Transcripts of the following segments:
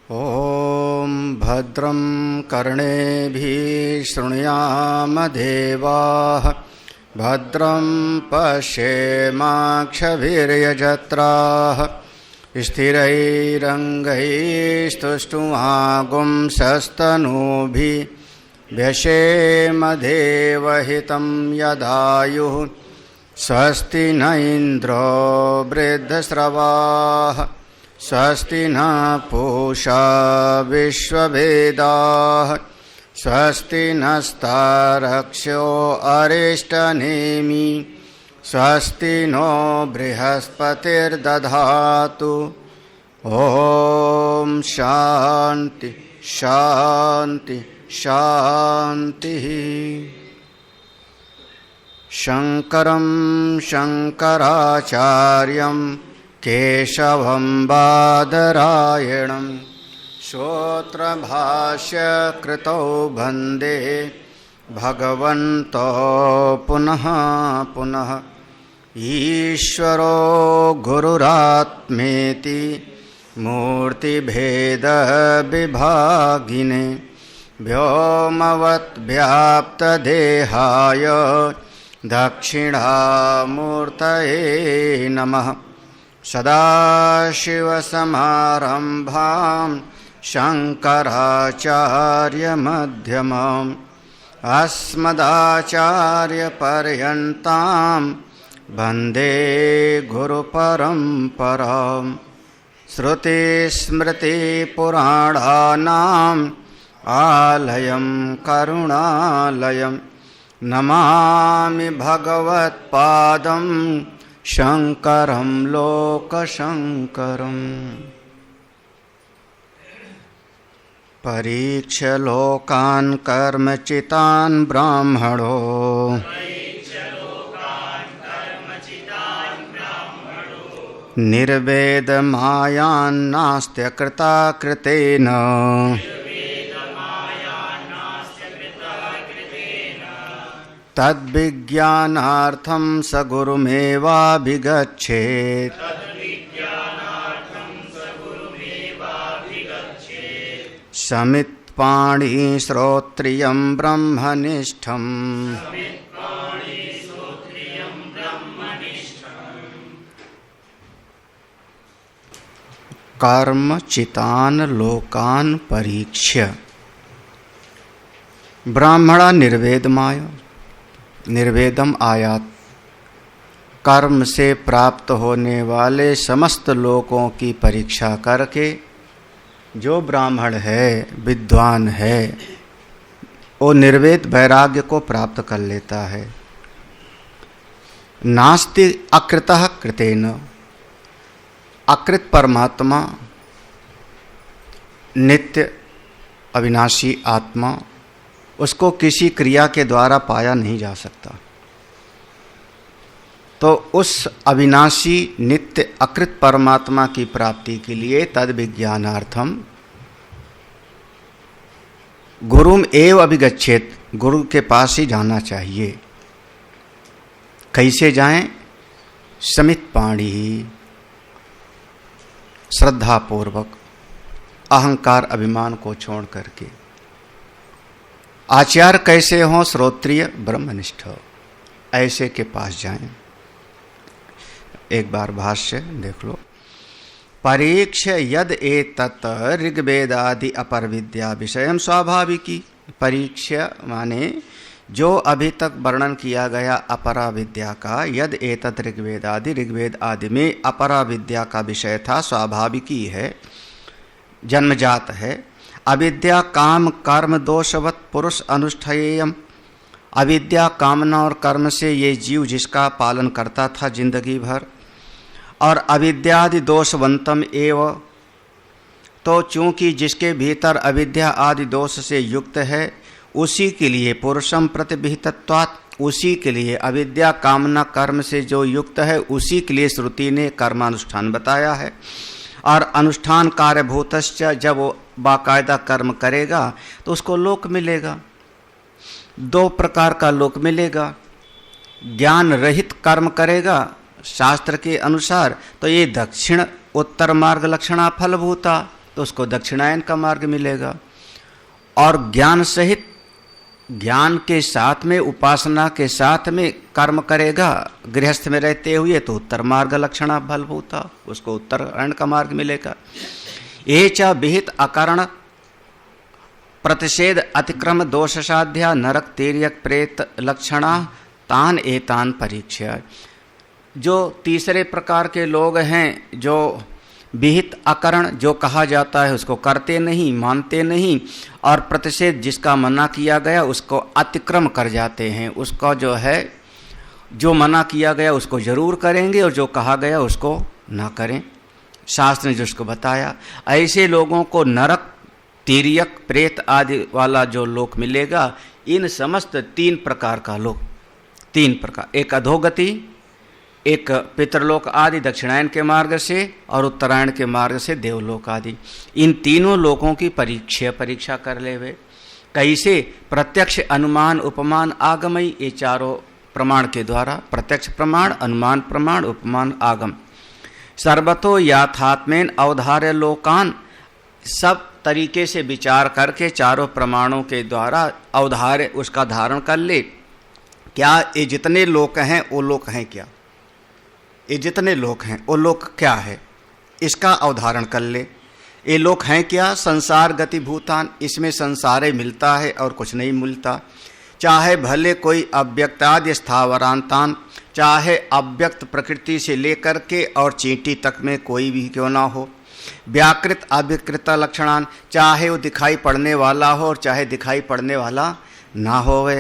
ॐ भद्रं कर्णेभिः शृणुयामदेवाः भद्रं पश्येमाक्षभिर्यजत्राः स्थिरैरङ्गैस्तुष्टुवागुंसस्तनूभिः व्यशेमदेवहितं यदायुः स्वस्ति न इन्द्रो वृद्धश्रवाः स्वस्ति न पूषा विश्ववेदाः स्वस्ति नस्तारक्ष्यो अरिष्टनेमि स्वस्ति नो बृहस्पतिर्दधातु। ॐ शान्ति शान्ति शान्तिः। शङ्करं शङ्कराचार्यं केशवं बादरायणं श्रोत्रभाष्यकृतौ वन्दे भगवन्तो पुनः पुनः। ईश्वरो गुरुरात्मेति मूर्तिभेदविभागिने व्योमवद्व्याप्तदेहाय दक्षिणामूर्तये नमः। सदाशिवसमारम्भां शङ्कराचार्यमध्यमाम् अस्मदाचार्यपर्यन्तां वन्दे गुरुपरम्पराम्। श्रुतिस्मृतिपुराणानाम् आलयं करुणालयं नमामि भगवत्पादं शङ्करं लोकशङ्करम्। परीक्ष्य लोकान् कर्मचितान् ब्राह्मणो निर्वेदमायान्नास्त्यकृता कृतेन तद्विज्ञानार्थं स गुरुमेवाभिगच्छेत्। समित्पाणि श्रोत्रियं ब्रह्मनिष्ठम् कर्मचितान् लोकान् परीक्ष्य। ब्राह्मणा निर्वेदमाय निर्वेदम आयात, कर्म से प्राप्त होने वाले समस्त लोकों की परीक्षा करके जो ब्राह्मण है विद्वान है वो निर्वेद वैराग्य को प्राप्त कर लेता है। नास्ति अकृतः कृतेन, अकृत परमात्मा नित्य अविनाशी आत्मा उसको किसी क्रिया के द्वारा पाया नहीं जा सकता। तो उस अविनाशी नित्य अकृत परमात्मा की प्राप्ति के लिए तद विज्ञानार्थम गुरुम एव अभिगच्छेत, गुरु के पास ही जाना चाहिए। कैसे जाएं? समित्पाणि, श्रद्धा पूर्वक, अहंकार अभिमान को छोड़ करके। आचार्य कैसे हों? श्रोत्रिय ब्रह्मनिष्ठ, ऐसे के पास जाएं। एक बार भाष्य देख लो। परीक्ष्य यद एतत् ऋग्वेदादि अपर विद्या विषयम स्वाभाविकी। परीक्ष्य माने जो अभी तक वर्णन किया गया अपरा विद्या का, यद एतत् ऋग्वेदादि, ऋग्वेद आदि में अपरा विद्या का विषय था, स्वाभाविकी है, जन्मजात है। अविद्या काम कर्म दोषवत पुरुष अनुष्ठेयम। अविद्या कामना और कर्म से ये जीव जिसका पालन करता था जिंदगी भर, और अविद्यादि दोषवंतम एव, तो चूंकि जिसके भीतर अविद्या आदि दोष से युक्त है उसी के लिए पुरुषम प्रतिविहितत्वात्, उसी के लिए अविद्या कामना कर्म से जो युक्त है उसी के लिए श्रुति ने कर्मानुष्ठान बताया है। और अनुष्ठान कार्यभूतश्च, जब वो बाकायदा कर्म करेगा तो उसको लोक मिलेगा। दो प्रकार का लोक मिलेगा। ज्ञान रहित कर्म करेगा शास्त्र के अनुसार तो ये दक्षिण उत्तर मार्ग लक्षणा फलभूता, तो उसको दक्षिणायन का मार्ग मिलेगा। और ज्ञान सहित, ज्ञान के साथ में, उपासना के साथ में कर्म करेगा गृहस्थ में रहते हुए, तो उत्तर मार्ग लक्षणा फलभूता, उसको उत्तरायण का मार्ग मिलेगा। ये च विहित अकरण प्रतिषेध अतिक्रम दोष साध्या नरक तिर्यक प्रेत लक्षणा तान एतान परीक्षा। जो तीसरे प्रकार के लोग हैं, जो विहित अकरण जो कहा जाता है उसको करते नहीं, मानते नहीं, और प्रतिषेध जिसका मना किया गया उसको अतिक्रम कर जाते हैं। उसका जो है, जो मना किया गया उसको जरूर करेंगे और जो कहा गया उसको ना करें, शास्त्र ने जिसको बताया। ऐसे लोगों को नरक, तिर्यक, प्रेत आदि वाला जो लोक मिलेगा। इन समस्त 3 प्रकार का लोक, 3 प्रकार, एक अधोगति, एक पितरलोक आदि दक्षिणायन के मार्ग से, और उत्तरायण के मार्ग से देवलोक आदि। इन तीनों लोकों की परीक्षा कर ले वे। कैसे? प्रत्यक्ष, अनुमान, उपमान, आगमई, ये चारों प्रमाण के द्वारा। प्रत्यक्ष प्रमाण, अनुमान प्रमाण, उपमान, आगम। सर्वतो याथात्मेन अवधार्य लोकान, सब तरीके से विचार करके चारों प्रमाणों के द्वारा अवधार्य उसका धारण कर ले। क्या ये जितने लोक हैं वो लोक हैं क्या? ये जितने लोक हैं वो लोक क्या है, इसका अवधारण कर ले। ये लोक हैं क्या? संसार गति भूतान, इसमें संसार ही मिलता है और कुछ नहीं मिलता। चाहे भले कोई अव्यक्तादि स्थावरांतान, चाहे अव्यक्त प्रकृति से लेकर के और चींटी तक में कोई भी क्यों ना हो। व्याकृत अव्यकृत लक्षणान, चाहे वो दिखाई पड़ने वाला हो और चाहे दिखाई पड़ने वाला ना होवे।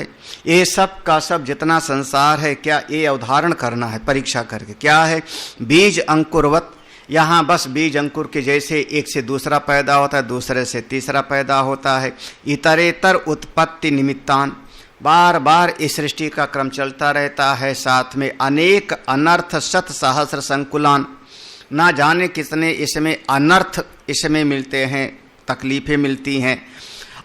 ये सब का सब जितना संसार है, क्या ये अवधारण करना है परीक्षा करके। क्या है? बीज अंकुरवत, यहाँ बस बीज अंकुर के जैसे एक से दूसरा पैदा होता है, दूसरे से तीसरा पैदा होता है। इतरेतर उत्पत्ति निमित्तान, बार बार इस सृष्टि का क्रम चलता रहता है। साथ में अनेक अनर्थ शत सहस्र संकुलान, ना जाने कितने इसमें अनर्थ इसमें मिलते हैं, तकलीफें मिलती हैं।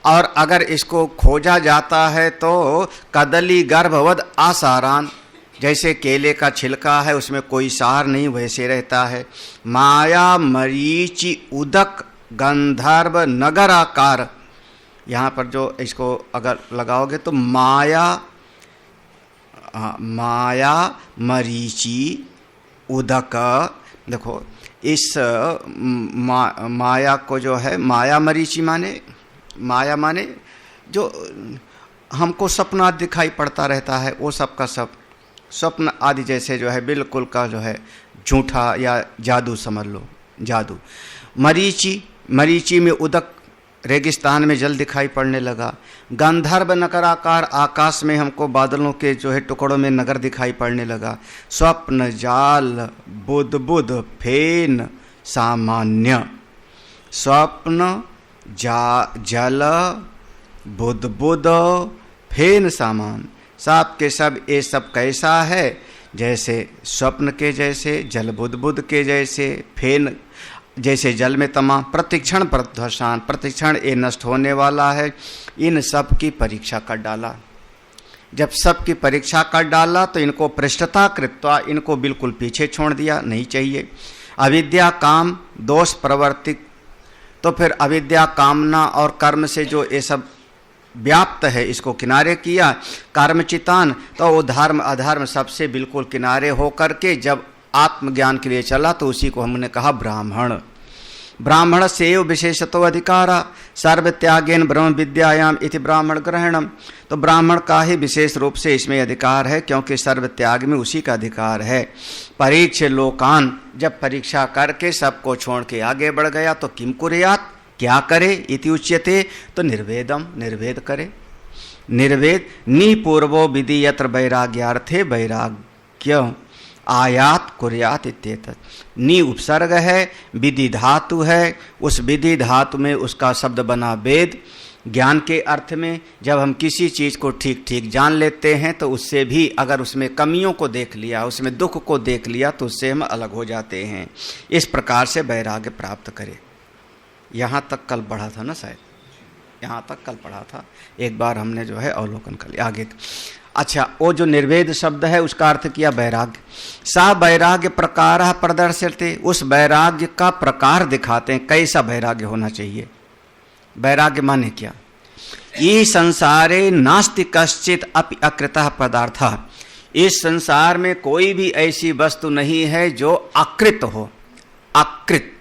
और अगर इसको खोजा जाता है तो कदली गर्भवद आसारान, जैसे केले का छिलका है उसमें कोई सार नहीं, वैसे रहता है। माया मरीचि उदक गंधर्व नगराकार, यहाँ पर जो इसको अगर लगाओगे तो माया मरीचि उदक, देखो इस माया को जो है, माया मरीचि माया माने जो हमको सपन आदि दिखाई पड़ता रहता है, वो सब का सब स्वप्न आदि जैसे जो है बिल्कुल का जो है झूठा या जादू समझ लो, जादू। मरीचि में उदक, रेगिस्तान में जल दिखाई पड़ने लगा। गंधर्व नगराकार, आकाश में हमको बादलों के जो है टुकड़ों में नगर दिखाई पड़ने लगा। स्वप्न जाल बुद्ध फेन सामान्य, स्वप्न जल बुद्ध फेन सामान, सब के सब ये सब कैसा है? जैसे स्वप्न के जैसे, जल बुद्ध के जैसे, फेन जैसे जल में तमाम, प्रतिक्षण प्रध्वसान, प्रतिक्षण ये नष्ट होने वाला है। इन सब की परीक्षा कर डाला। जब सब की परीक्षा कर डाला तो इनको पृष्ठता कृत्वा, इनको बिल्कुल पीछे छोड़ दिया, नहीं चाहिए। अविद्या काम दोष प्रवर्तिक, तो फिर अविद्या कामना और कर्म से जो ये सब व्याप्त है इसको किनारे किया। कर्मचितान, तो वो धर्म अधर्म सबसे बिल्कुल किनारे होकर के जब आत्मज्ञान के लिए चला तो उसी को हमने कहा ब्राह्मण। ब्राह्मण से विशेषतो अधिकारा सर्व त्यागेन ब्रह्म विद्यायाम इति ब्राह्मण ग्रहणम, तो ब्राह्मण का ही विशेष रूप से इसमें अधिकार है, क्योंकि सर्व त्याग में उसी का अधिकार है। परीक्ष लोकान, जब परीक्षा करके सबको छोड़ के आगे बढ़ गया तो किम कुर्यात्, क्या करे? इति उच्यते, तो निर्वेदम, निर्वेद करे। निर्वेद निपूर्वो विधि यत्र वैराग्यार्थे वैराग्य आयात कुर्यात इत्येतत्। नी उपसर्ग है, विधि धातु है, उस विधि धातु में उसका शब्द बना वेद। ज्ञान के अर्थ में जब हम किसी चीज़ को ठीक ठीक जान लेते हैं तो उससे भी अगर उसमें कमियों को देख लिया, उसमें दुख को देख लिया तो उससे हम अलग हो जाते हैं। इस प्रकार से वैराग्य प्राप्त करें। यहाँ तक कल पढ़ा था ना, शायद यहाँ तक कल पढ़ा था, एक बार हमने जो है अवलोकन कर लिया। आगे अच्छा, वो जो निर्वेद शब्द है उसका अर्थ किया वैराग्य। सा वैराग्य प्रकार प्रदर्श्यते, उस वैराग्य का प्रकार दिखाते हैं, कैसा वैराग्य होना चाहिए। वैराग्य माने क्या? ये संसारे नास्ति कश्चित अपि अकृतः पदार्थः, इस संसार में कोई भी ऐसी वस्तु नहीं है जो अकृत हो। अकृत,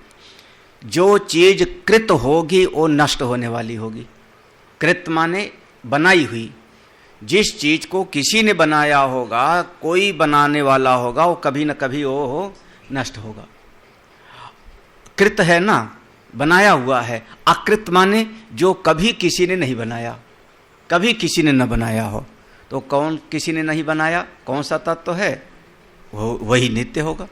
जो चीज कृत होगी वो नष्ट होने वाली होगी। कृत माने बनाई हुई, जिस चीज को किसी ने बनाया होगा, कोई बनाने वाला होगा, वो कभी न कभी वो नष्ट होगा। कृत है ना, बनाया हुआ है। अकृत माने जो कभी किसी ने नहीं बनाया, कभी किसी ने न बनाया हो। तो कौन किसी ने नहीं बनाया? कौन सा तत्व है? वही नित्य होगा।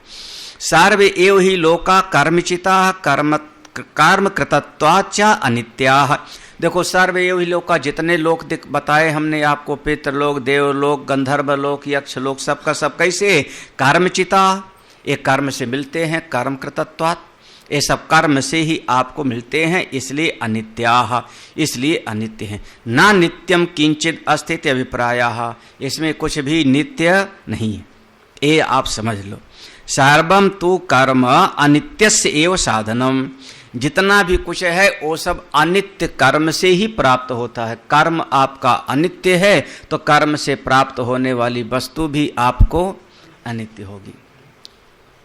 सर्वे एव ही लोका कर्मचिता कर्म कृतत्वाच अनित्याः। देखो, सर्वे एव ही लोका, जितने लोक बताए हमने आपको, पितृलोक, देवलोक, गंधर्व लोक, यक्ष लोक, सबका सब कैसे? कर्मचिता, ये कर्म से मिलते हैं। कर्म कृतत्वात्, ये सब कर्म से ही आपको मिलते हैं, इसलिए अनित्याः, इसलिए अनित्य हैं। ना नित्यम किंचित अस्तित्व अभिप्रायाः, इसमें कुछ भी नित्य नहीं है, ये आप समझ लो। सर्वम तु कर्म अनित्यस्य एव साधनम, जितना भी कुछ है वो सब अनित्य कर्म से ही प्राप्त होता है। कर्म आपका अनित्य है तो कर्म से प्राप्त होने वाली वस्तु भी आपको अनित्य होगी।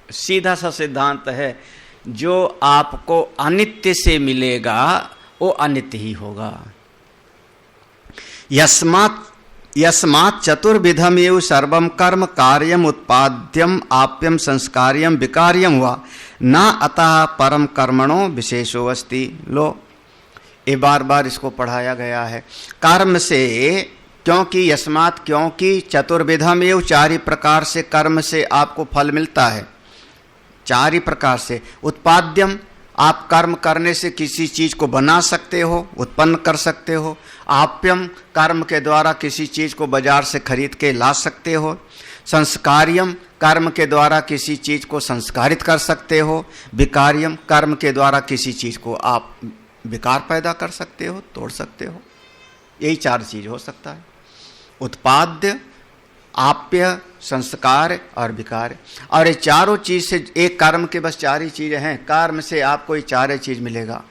सीधा सा सिद्धांत है, जो आपको अनित्य से मिलेगा वो अनित्य ही होगा। यस्मात् चतुर्विधम एव सर्वम कर्म कार्यम उत्पाद्यम आप्यम संस्कार्यम विकार्यम हुआ न अतः परम कर्मणो विशेषो अस्ति। लो, ये बार बार इसको पढ़ाया गया है। कर्म से, क्योंकि यस्मात्, क्योंकि चतुर्विधम एव, चार ही प्रकार से कर्म से आपको फल मिलता है। चार ही प्रकार से। उत्पाद्यम, आप कर्म करने से किसी चीज को बना सकते हो, उत्पन्न कर सकते हो। आप्यम, कर्म के द्वारा किसी चीज को बाजार से खरीद के ला सकते हो। संस्कार्यम, कर्म के द्वारा किसी चीज को संस्कारित कर सकते हो। विकार्यम, कर्म के द्वारा किसी चीज को आप विकार पैदा कर सकते हो, तोड़ सकते हो। यही चार चीज हो सकता है। उत्पाद्य, आप्य, संस्कार और विकार। और ये चारों चीज से, एक कर्म के बस चार ही चीजें हैं, कर्म से आपको ये चार चीज मिलेगा।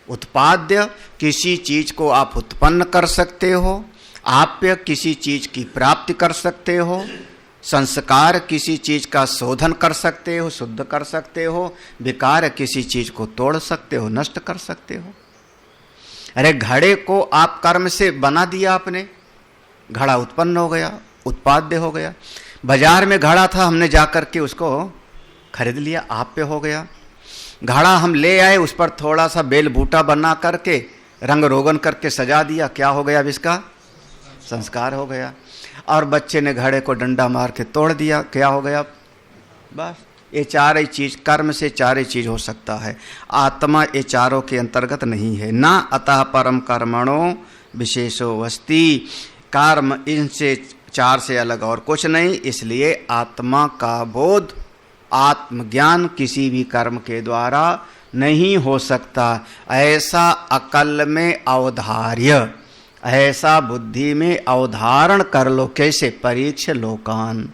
उत्पाद्य, किसी चीज को आप उत्पन्न कर सकते हो। आप्य, किसी चीज की प्राप्ति कर सकते हो। संस्कार, किसी चीज का शोधन कर सकते हो, शुद्ध कर सकते हो। विकार, किसी चीज को तोड़ सकते हो, नष्ट कर सकते हो। अरे घड़े को आप कर्म से बना दिया आपने, घड़ा उत्पन्न हो गया, उत्पाद्य हो गया। बाजार में घड़ा था, हमने जाकर के उसको खरीद लिया, आप्य हो गया। घड़ा हम ले आए, उस पर थोड़ा सा बेल बूटा बना करके रंग रोगन करके सजा दिया, क्या हो गया? अब इसका संस्कार हो गया। और बच्चे ने घड़े को डंडा मार के तोड़ दिया, क्या हो गया? बस ये चार ही चीज, कर्म से चार ही चीज हो सकता है। आत्मा ये चारों के अंतर्गत नहीं है। ना अतः परम कर्मणो विशेषो वस्ति, कर्म इनसे चार से अलग और कुछ नहीं, इसलिए आत्मा का बोध, आत्मज्ञान किसी भी कर्म के द्वारा नहीं हो सकता। ऐसा अकल में अवधार्य, ऐसा बुद्धि में अवधारण कर लो। कैसे? परीक्ष लोकान,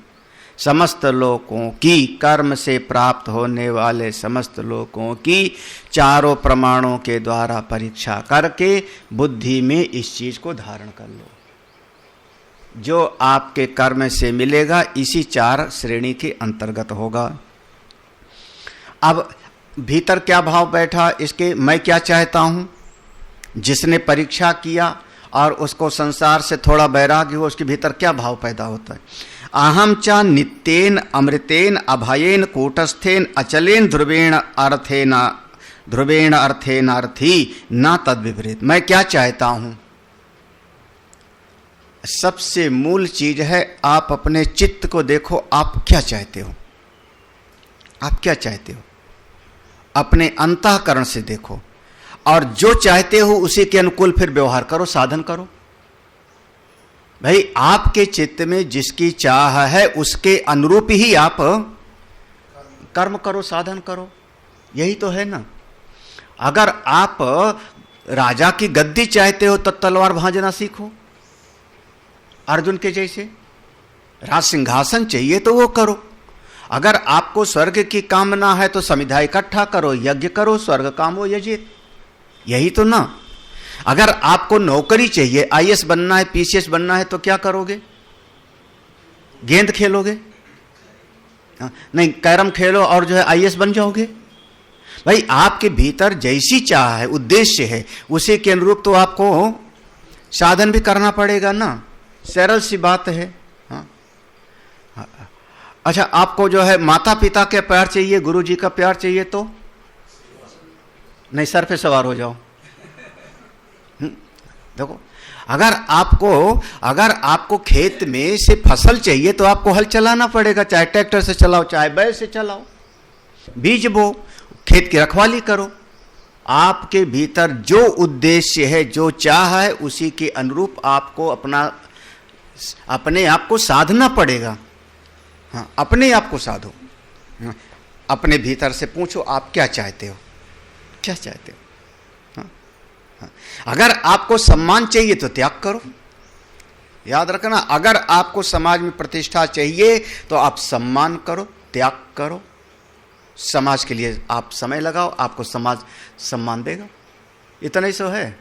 समस्त लोकों की, कर्म से प्राप्त होने वाले समस्त लोकों की चारों प्रमाणों के द्वारा परीक्षा करके बुद्धि में इस चीज को धारण कर लो। जो आपके कर्म से मिलेगा इसी चार श्रेणी के अंतर्गत होगा। अब भीतर क्या भाव बैठा इसके, मैं क्या चाहता हूं? जिसने परीक्षा किया और उसको संसार से थोड़ा वैराग्य हो, उसके भीतर क्या भाव पैदा होता है? अहम च नित्येन अमृतेन अभयेन कूटस्थेन अचलेन ध्रुवेण अर्थेन अर्थी न तद विपरीत। मैं क्या चाहता हूं? सबसे मूल चीज है, आप अपने चित्त को देखो, आप क्या चाहते हो? आप क्या चाहते हो? अपने अंतःकरण से देखो, और जो चाहते हो उसी के अनुकूल फिर व्यवहार करो, साधन करो। भाई, आपके चित्त में जिसकी चाह है उसके अनुरूप ही आप कर्म करो, साधन करो। यही तो है ना। अगर आप राजा की गद्दी चाहते हो तो तलवार भांजना सीखो, अर्जुन के जैसे। राज सिंहासन चाहिए तो वो करो। अगर आपको स्वर्ग की कामना है तो समिधा इकट्ठा करो, यज्ञ करो, स्वर्ग कामो यजित, यही तो ना। अगर आपको नौकरी चाहिए, आईएएस बनना है, पीसीएस बनना है, तो क्या करोगे? गेंद खेलोगे? नहीं, कैरम खेलो और जो है आईएएस बन जाओगे? भाई आपके भीतर जैसी चाह है, उद्देश्य है, उसी के अनुरूप तो आपको साधन भी करना पड़ेगा ना। सरल सी बात है। अच्छा, आपको जो है माता पिता के प्यार चाहिए, गुरु जी का प्यार चाहिए, तो नहीं, सर पे सवार हो जाओ। देखो, अगर आपको खेत में से फसल चाहिए तो आपको हल चलाना पड़ेगा, चाहे ट्रैक्टर से चलाओ, चाहे बैल से चलाओ, बीज बो, खेत की रखवाली करो। आपके भीतर जो उद्देश्य है, जो चाह है, उसी के अनुरूप आपको अपने आप को साधना पड़ेगा। हाँ, अपने आप को साधो। हाँ, अपने भीतर से पूछो आप क्या चाहते हो, क्या चाहते हो। हाँ, हाँ। अगर आपको सम्मान चाहिए तो त्याग करो। याद रखना, अगर आपको समाज में प्रतिष्ठा चाहिए तो आप सम्मान करो, त्याग करो। समाज के लिए आप समय लगाओ, आपको समाज सम्मान देगा। इतना ही सो है।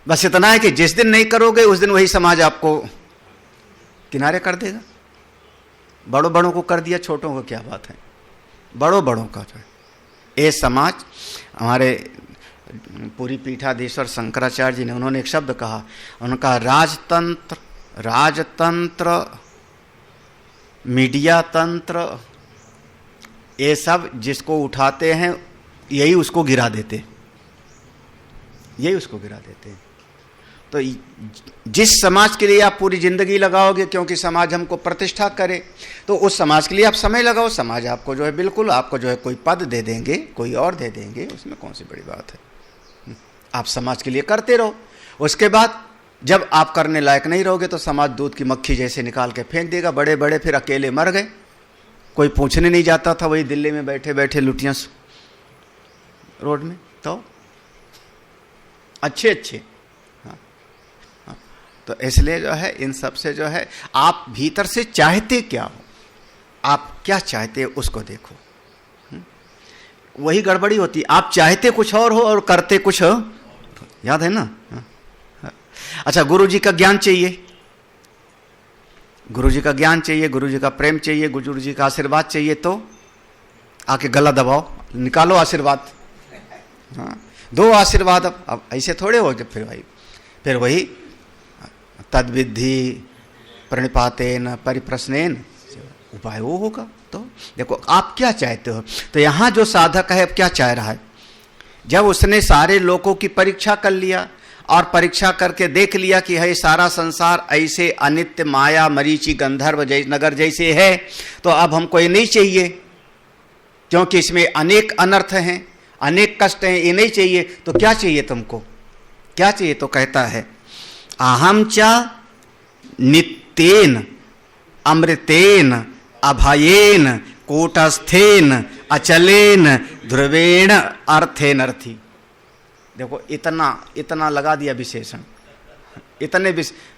बस इतना है कि जिस दिन नहीं करोगे उस दिन वही समाज आपको किनारे कर देगा। बड़ों बड़ों को कर दिया, छोटों को क्या बात है। बड़ों का जो है ये समाज, हमारे पूरी पीठाधीश्वर शंकराचार्य जी ने, उन्होंने एक शब्द कहा, उनका राजतंत्र, मीडिया तंत्र, ये सब जिसको उठाते हैं यही उसको गिरा देते, हैं। तो जिस समाज के लिए आप पूरी जिंदगी लगाओगे, क्योंकि समाज हमको प्रतिष्ठा करे, तो उस समाज के लिए आप समय लगाओ। समाज आपको जो है बिल्कुल, आपको जो है कोई पद दे देंगे, कोई और दे देंगे, उसमें कौन सी बड़ी बात है। आप समाज के लिए करते रहो। उसके बाद जब आप करने लायक नहीं रहोगे तो समाज दूध की मक्खी जैसे निकाल के फेंक देगा। बड़े बड़े फिर अकेले मर गए, कोई पूछने नहीं जाता था, वही दिल्ली में बैठे बैठे लुटियां रोड में। तो अच्छे तो इसलिए जो है इन सब से जो है आप भीतर से चाहते क्या हो, आप क्या चाहते हो उसको देखो। वही गड़बड़ी होती है, आप चाहते कुछ और हो और करते कुछ हो। याद है ना। अच्छा, गुरु जी का ज्ञान चाहिए, गुरु जी का ज्ञान चाहिए, गुरु जी का प्रेम चाहिए, गुरु जी का आशीर्वाद चाहिए, तो आके गला दबाओ, निकालो आशीर्वाद। हाँ, दो आशीर्वाद। अब ऐसे थोड़े हो जब फिर वही तद्विधि प्रणिपातेन परिप्रश्नेन उपाय वो होगा। तो देखो आप क्या चाहते हो। तो यहाँ जो साधक है अब क्या चाह रहा है, जब उसने सारे लोगों की परीक्षा कर लिया और परीक्षा करके देख लिया कि है सारा संसार ऐसे अनित्य माया मरीचि गंधर्व नगर जैसे है, तो अब हमको ये नहीं चाहिए, क्योंकि इसमें अनेक अनर्थ हैं, अनेक कष्ट हैं, ये नहीं चाहिए। तो क्या चाहिए तुमको, क्या चाहिए? तो कहता है अहम च नित्येन अमृतेन अभयेन कूटस्थेन अचलेन ध्रुवेण अर्थेन अर्थी। देखो इतना लगा दिया विशेषण,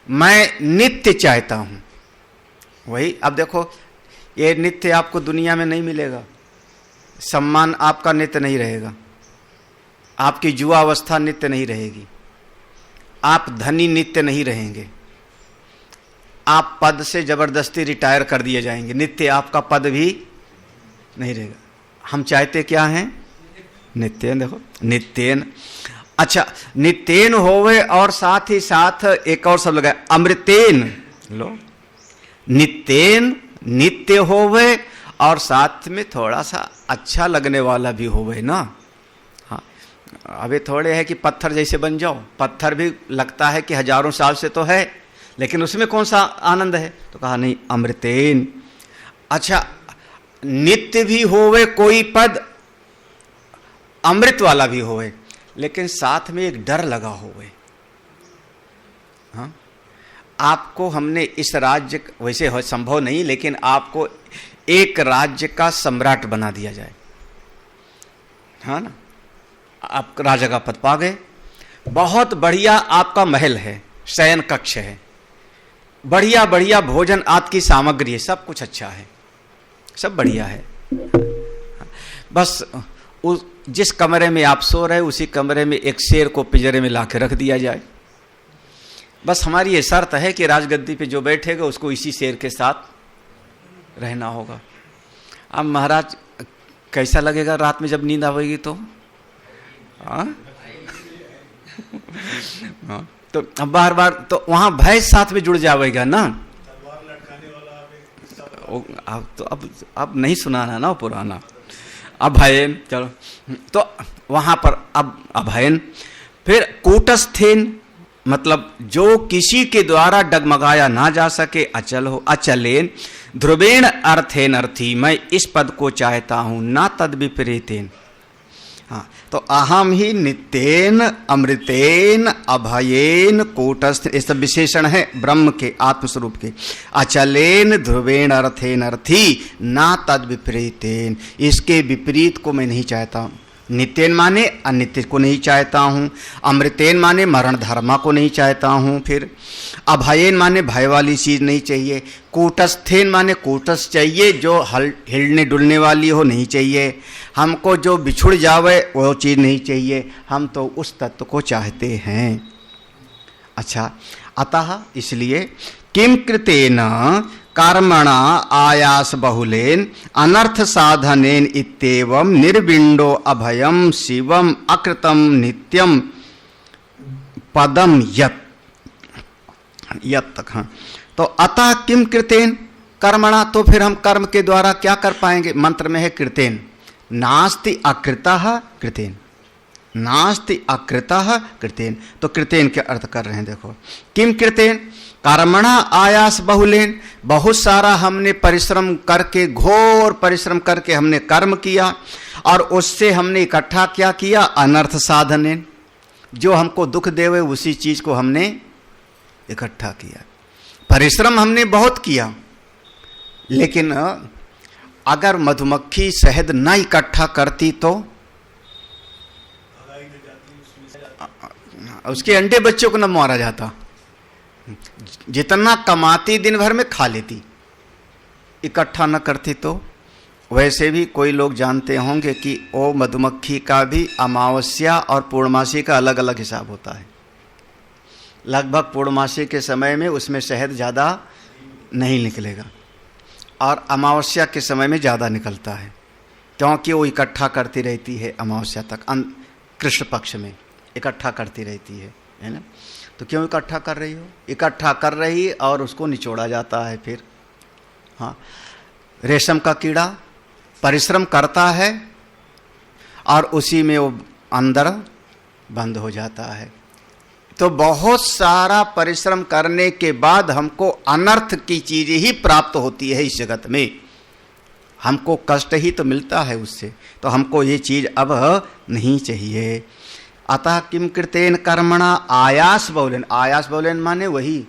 मैं नित्य चाहता हूं। वही अब देखो, ये नित्य आपको दुनिया में नहीं मिलेगा। सम्मान आपका नित्य नहीं रहेगा, आपकी जुआ अवस्था नित्य नहीं रहेगी, आप धनी नित्य नहीं रहेंगे, आप पद से जबरदस्ती रिटायर कर दिए जाएंगे, नित्य आपका पद भी नहीं रहेगा। हम चाहते क्या हैं? नित्येन। देखो नित्येन, अच्छा नित्येन होवे और साथ ही साथ एक और शब्द लगाए अमृतेन। लो, नित्येन नित्य होवे और साथ में थोड़ा सा अच्छा लगने वाला भी होवे ना। हाँ, अभी थोड़े है कि पत्थर जैसे बन जाओ, पत्थर भी लगता है कि हजारों साल से तो है, लेकिन उसमें कौन सा आनंद है? तो कहा नहीं, अमृतेन। अच्छा, नित्य भी होवे कोई पद, अमृत वाला भी होवे, लेकिन साथ में एक डर लगा होवे। हाँ, आपको हमने इस राज्य, वैसे हो संभव नहीं, लेकिन आपको एक राज्य का सम्राट बना दिया जाए, हाँ ना, आप राजा का पद पा गए, बहुत बढ़िया आपका महल है, शयन कक्ष है, बढ़िया बढ़िया भोजन आदि की सामग्री है, सब कुछ अच्छा है, सब बढ़िया है। बस जिस कमरे में आप सो रहे उसी कमरे में एक शेर को पिंजरे में लाके रख दिया जाए। बस हमारी ये शर्त है कि राजगद्दी पे जो बैठेगा उसको इसी शेर के साथ रहना होगा। अब महाराज कैसा लगेगा रात में जब नींद आएगी तो? हाँ तो अब बार बार तो वहां भय साथ में जुड़ जाएगा ना। अब नहीं सुनाना ना पुराना। अभयन, चलो तो वहां पर अब अभयन, फिर कूटस्थेन मतलब जो किसी के द्वारा डगमगाया ना जा सके, अचल हो। अचलेन ध्रुवेण अर्थेन अर्थी, मैं इस पद को चाहता हूं, ना तद विपरीतेन। हाँ, तो अहम ही नित्येन अमृतेन अभयेन कूटस्थ, ये सब विशेषण है ब्रह्म के आत्मस्वरूप के। अचलेन ध्रुवेण अर्थेन अर्थी ना तद विपरीतेन, इसके विपरीत को मैं नहीं चाहता। नित्येन माने अनित्य को नहीं चाहता हूँ, अमृतेन माने मरण धर्मा को नहीं चाहता हूँ, फिर अभयेन माने भय वाली चीज़ नहीं चाहिए, कूटस्थेन माने कूटस्थ चाहिए, जो हिलने डुलने वाली हो नहीं चाहिए, हमको जो बिछुड़ जावे वो चीज़ नहीं चाहिए, हम तो उस तत्व को चाहते हैं। अच्छा, अतः इसलिए किम कृतेन कर्मणा आयास बहुलेन अनर्थ साधनेन इत्येवं निर्विण्डो अभयम शिवम अकृतम नित्यम पदम यत् तक। हाँ, तो अतः किम कृतेन कर्मणा, तो फिर हम कर्म के द्वारा क्या कर पाएंगे? मंत्र में है कृतेन, नास्ति अकृतः कृतेन, नास्ति अकृतः कृतेन। तो कृतेन के अर्थ कर रहे हैं, देखो किम कृतेन कर्मणा आयास बहुलेन, बहुत सारा हमने परिश्रम करके, घोर परिश्रम करके हमने कर्म किया और उससे हमने इकट्ठा क्या किया? अनर्थ साधनेन, जो हमको दुख देवे उसी चीज को हमने इकट्ठा किया। परिश्रम हमने बहुत किया, लेकिन अगर मधुमक्खी शहद न इकट्ठा करती तो उसके अंडे बच्चों को न मारा जाता। जितना कमाती दिन भर में खा लेती, इकट्ठा न करती तो। वैसे भी कोई लोग जानते होंगे कि वो मधुमक्खी का भी अमावस्या और पूर्णमासी का अलग अलग हिसाब होता है। लगभग पूर्णमासी के समय में उसमें शहद ज़्यादा नहीं निकलेगा और अमावस्या के समय में ज़्यादा निकलता है, क्योंकि वो इकट्ठा करती रहती है अमावस्या तक, कृष्ण पक्ष में इकट्ठा करती रहती है ना। तो क्यों इकट्ठा कर रही हो? इकट्ठा कर रही और उसको निचोड़ा जाता है फिर। हाँ, रेशम का कीड़ा परिश्रम करता है और उसी में वो अंदर बंद हो जाता है। तो बहुत सारा परिश्रम करने के बाद हमको अनर्थ की चीज़ ही प्राप्त होती है इस जगत में, हमको कष्ट ही तो मिलता है उससे। तो हमको ये चीज़ अब नहीं चाहिए। अतः किम कृतेन कर्मणा आयास बहुलेन, आयास बहुलेन माने वही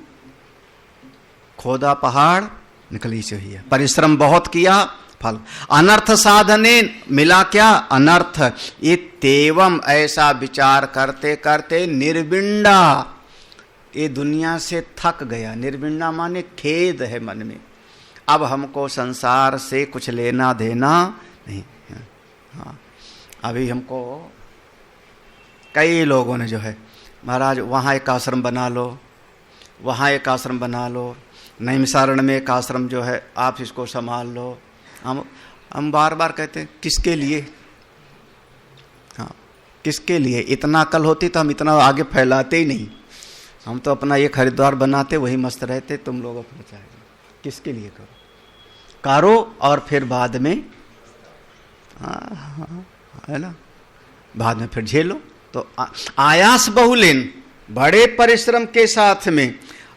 खोदा पहाड़ निकली चाहिए, परिश्रम बहुत किया, फल। अनर्थ साधनेन मिला क्या? अनर्थ। ये तेवम, ऐसा विचार करते करते निर्विण्डा, ये दुनिया से थक गया। निर्विण्डा माने खेद है मन में, अब हमको संसार से कुछ लेना देना नहीं। हाँ, अभी हमको कई लोगों ने जो है, महाराज वहाँ एक आश्रम बना लो, वहाँ एक आश्रम बना लो, नैमिषारण्य में एक आश्रम जो है आप इसको संभाल लो। हम बार बार कहते हैं किसके लिए? हाँ, किसके लिए? इतना अकल होती तो हम इतना आगे फैलाते ही नहीं, हम तो अपना एक हरिद्वार बनाते, वही मस्त रहते। तुम लोग अपना चाहिए किसके लिए करो, करो और फिर बाद में है ना, बाद में फिर झेलो। तो आयास बहुलेन, बड़े परिश्रम के साथ में,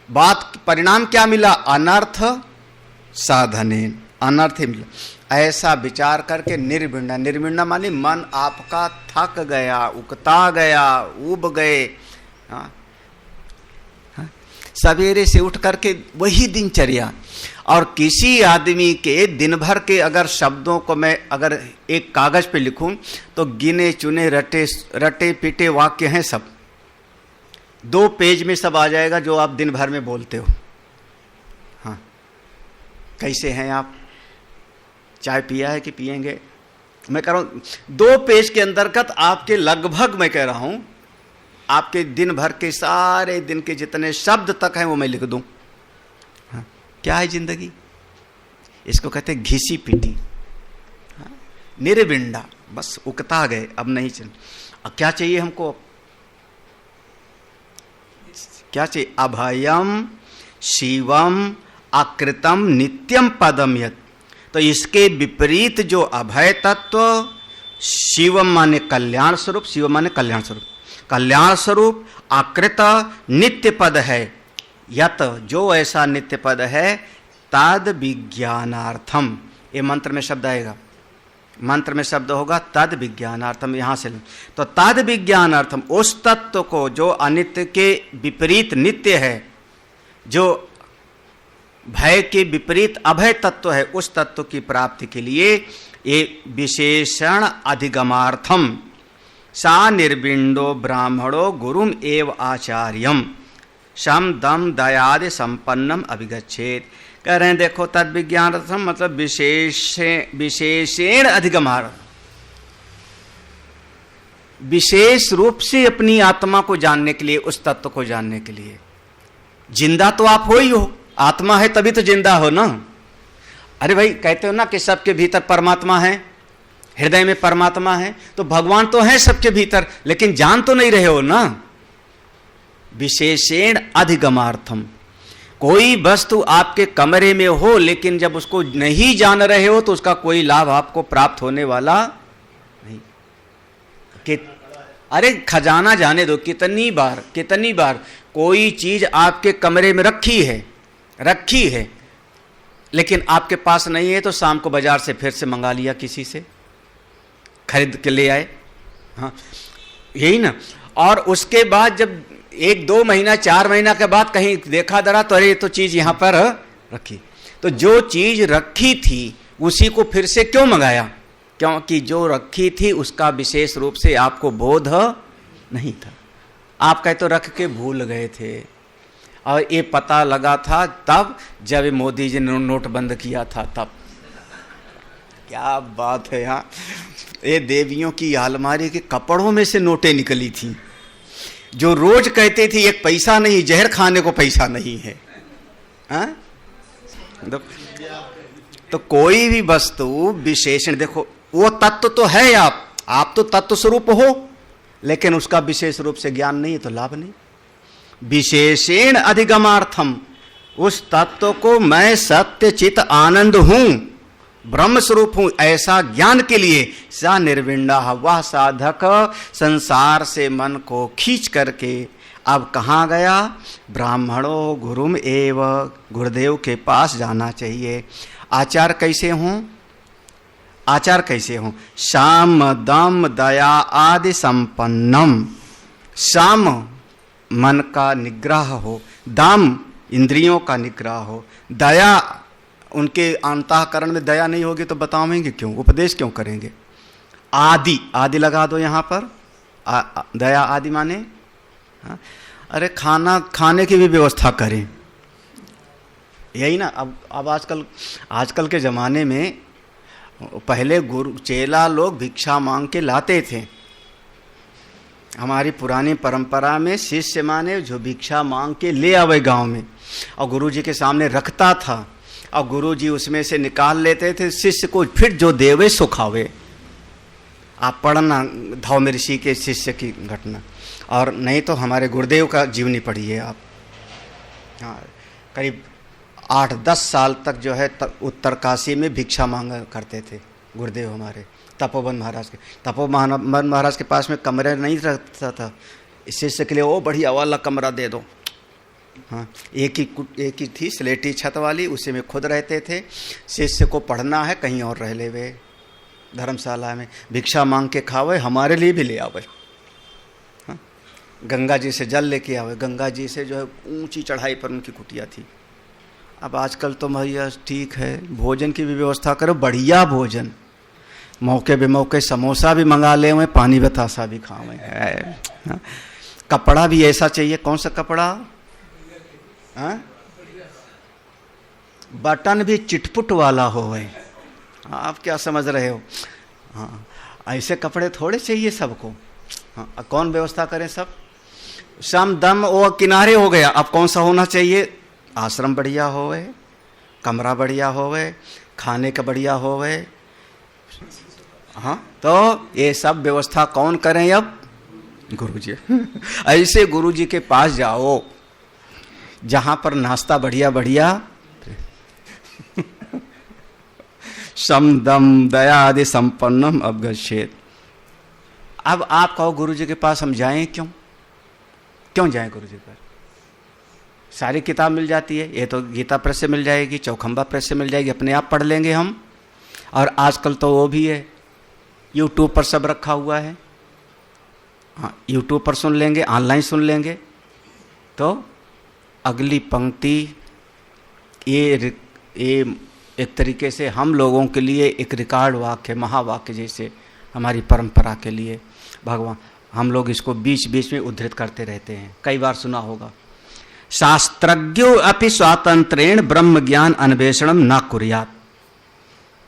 बात परिणाम क्या मिला? अनर्थ साधनेन, अनर्थ ही मिला। ऐसा विचार करके निर्विण्णा, निर्विण्णा माने मन आपका थक गया, उकता गया, उब गए। हाँ, सवेरे से उठ करके वही दिनचर्या। और किसी आदमी के दिन भर के अगर शब्दों को मैं अगर एक कागज पे लिखूं तो गिने चुने रटे पीटे वाक्य हैं, सब 2 पेज में सब आ जाएगा जो आप दिन भर में बोलते हो। कैसे हैं आप? चाय पिया है कि पिएंगे? मैं कह रहा हूं 2 पेज के अंतर्गत आपके लगभग, मैं कह रहा हूं आपके दिन भर के सारे दिन के जितने शब्द तक हैं वो मैं लिख दूं। हाँ, क्या है जिंदगी? इसको कहते हैं घिसी पिटी, हाँ, निर्विंडा, बस उकता गए, अब नहीं चल। अब क्या चाहिए हमको? क्या चाहिए? अभयम शिवम अकृतम नित्यम पदम यत्। तो इसके विपरीत जो अभय तत्व, शिवम माने कल्याण स्वरूप, शिव माने कल्याण स्वरूप, कल्याण स्वरूप अकृत नित्य पद है, यत जो ऐसा नित्य पद है, तद विज्ञानार्थम, ये मंत्र में शब्द आएगा, मंत्र में शब्द होगा तद विज्ञानार्थम, यहां से तो तद विज्ञानार्थम, उस तत्व को जो अनित्य के विपरीत नित्य है, जो भय के विपरीत अभय तत्व है, उस तत्व की प्राप्ति के लिए ये विशेषण अधिगमार्थम सा निर्विंडो ब्राह्मणो गुरुम एव आचार्यम शम दम दयादि संपन्नम अभिगच्छेत। कह रहे हैं देखो तद विज्ञानार्थम मतलब विशेषेण अधिगमार्थ, विशेष रूप से अपनी आत्मा को जानने के लिए, उस तत्व को जानने के लिए। जिंदा तो आप हो ही हो, आत्मा है तभी तो जिंदा हो ना। अरे भाई कहते हो ना कि सबके भीतर परमात्मा है, हृदय में परमात्मा है, तो भगवान तो है सबके भीतर, लेकिन जान तो नहीं रहे हो ना। विशेषेण अधिगमार्थम, कोई वस्तु आपके कमरे में हो लेकिन जब उसको नहीं जान रहे हो तो उसका कोई लाभ आपको प्राप्त होने वाला नहीं। कि अरे खजाना जाने दो, कितनी बार कोई चीज आपके कमरे में रखी है लेकिन आपके पास नहीं है, तो शाम को बाजार से फिर से मंगा लिया, किसी से खरीद के ले आए, हाँ यही ना। और उसके बाद जब 1-2 महीना 4 महीना के बाद कहीं देखा दरा तो अरे ये तो चीज यहां पर रखी, तो जो चीज रखी थी उसी को फिर से क्यों मंगाया? क्योंकि जो रखी थी उसका विशेष रूप से आपको बोध नहीं था। आप कहे तो रख के भूल गए थे, और ये पता लगा था तब जब मोदी जी ने नोट बंद किया था तब। क्या बात है यार, ये देवियों की अलमारी के कपड़ों में से नोटें निकली थी, जो रोज कहते थे एक पैसा नहीं, जहर खाने को पैसा नहीं है, हाँ? तो कोई भी वस्तु विशेषण, देखो वो तत्व तो है, आप तो तत्व स्वरूप हो, लेकिन उसका विशेष रूप से ज्ञान नहीं है तो लाभ नहीं। विशेषेण अधिगमार्थम, उस तत्व को मैं सत्य चित आनंद हूं, ब्रह्म स्वरूप हूं, ऐसा ज्ञान के लिए सा निर्विंडा, वह साधक संसार से मन को खींच करके अब कहाँ गया? ब्राह्मणों गुरुम एव, गुरुदेव के पास जाना चाहिए। आचार कैसे हों? शाम दम दया आदि संपन्नम, शाम मन का निग्रह हो, दम इंद्रियों का निग्रह हो, दया, उनके अंतःकरण में दया नहीं होगी तो बतावेंगे क्यों, उपदेश क्यों करेंगे? आदि लगा दो यहाँ पर, दया आदि माने, हाँ? अरे खाने की भी व्यवस्था करें, यही ना। अब आजकल के ज़माने में, पहले गुरु चेला लोग भिक्षा मांग के लाते थे। हमारी पुरानी परंपरा में शिष्य माने जो भिक्षा मांग के ले आवे गांव में, और गुरुजी के सामने रखता था, और गुरुजी उसमें से निकाल लेते थे, शिष्य को फिर जो देवे सो खावे। आप पढ़ना धौम ऋषि के शिष्य की घटना, और नहीं तो हमारे गुरुदेव का जीवनी पढ़िए आप। हाँ, करीब 8-10 साल तक जो है उत्तरकाशी में भिक्षा मांगा करते थे गुरुदेव हमारे, तपोवन महाराज के पास में कमरे नहीं रहता था, शिष्य के लिए वो बढ़िया वाला कमरा दे दो। हाँ, एक ही थी स्लेटी छत वाली, उसी में खुद रहते थे। शिष्य को पढ़ना है कहीं और रह ले वे, धर्मशाला में भिक्षा मांग के खावे, हमारे लिए भी ले आवे। हाँ, गंगा जी से जल लेके आवे, गंगा जी से जो है ऊंची चढ़ाई पर उनकी कुटिया थी। अब आजकल तो भैया ठीक है, भोजन की भी व्यवस्था करो, बढ़िया भोजन, मौके बेमौके समोसा भी मंगा ले, हुए पानी बतासा भी खावे। हाँ? कपड़ा भी ऐसा चाहिए, कौन सा कपड़ा? हाँ? बटन भी चिटपुट वाला होवे। आप क्या समझ रहे हो? हाँ, ऐसे कपड़े थोड़े चाहिए सबको। हाँ, कौन व्यवस्था करे? सब सम दम वो किनारे हो गया। अब कौन सा होना चाहिए? आश्रम बढ़िया होवे, कमरा बढ़िया होवे, खाने का बढ़िया होवे। हाँ, तो ये सब व्यवस्था कौन करें? अब गुरुजी। ऐसे गुरुजी के पास जाओ जहां पर नाश्ता बढ़िया बढ़िया, सम दम दया आदि संपन्नम अवगच्छेत। अब आप कहो गुरुजी के पास हम जाएं क्यों? क्यों जाएं गुरुजी पर? सारी किताब मिल जाती है। ये तो गीता प्रेस से मिल जाएगी, चौखंबा प्रेस से मिल जाएगी, अपने आप पढ़ लेंगे हम। और आजकल तो वो भी है, यूट्यूब पर सब रखा हुआ है। हाँ, यूट्यूब पर सुन लेंगे, ऑनलाइन सुन लेंगे। तो अगली पंक्ति ये एक तरीके से हम लोगों के लिए एक रिकॉर्ड वाक्य, महावाक्य जैसे हमारी परंपरा के लिए भगवान, हम लोग इसको बीच बीच में उद्धृत करते रहते हैं। कई बार सुना होगा, शास्त्रज्ञो अपि स्वातंत्रेण ब्रह्म ज्ञान अन्वेषणम न कुर्यात्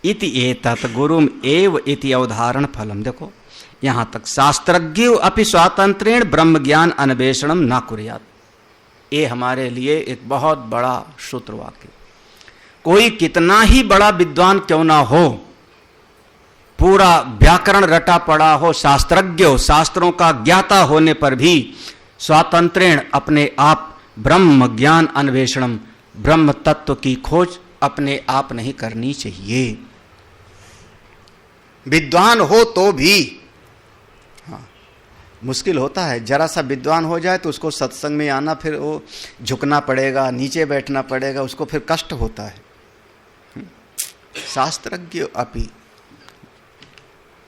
इति एतत् गुरुम एव इति अवधारण फलम। देखो यहां तक, शास्त्रज्ञो अपि स्वातंत्रेण ब्रह्म ज्ञान अन्वेषणम न कुर्यात्, ये हमारे लिए एक बहुत बड़ा सूत्र वाक्य। कोई कितना ही बड़ा विद्वान क्यों ना हो, पूरा व्याकरण रटा पड़ा हो, शास्त्रज्ञ हो, शास्त्रों का ज्ञाता होने पर भी स्वातंत्रेण अपने आप ब्रह्म ज्ञान अन्वेषणम, ब्रह्म तत्व की खोज अपने आप नहीं करनी चाहिए। विद्वान हो तो भी हाँ, मुश्किल होता है। जरा सा विद्वान हो जाए तो उसको सत्संग में आना, फिर वो झुकना पड़ेगा, नीचे बैठना पड़ेगा, उसको फिर कष्ट होता है। शास्त्रज्ञ अपि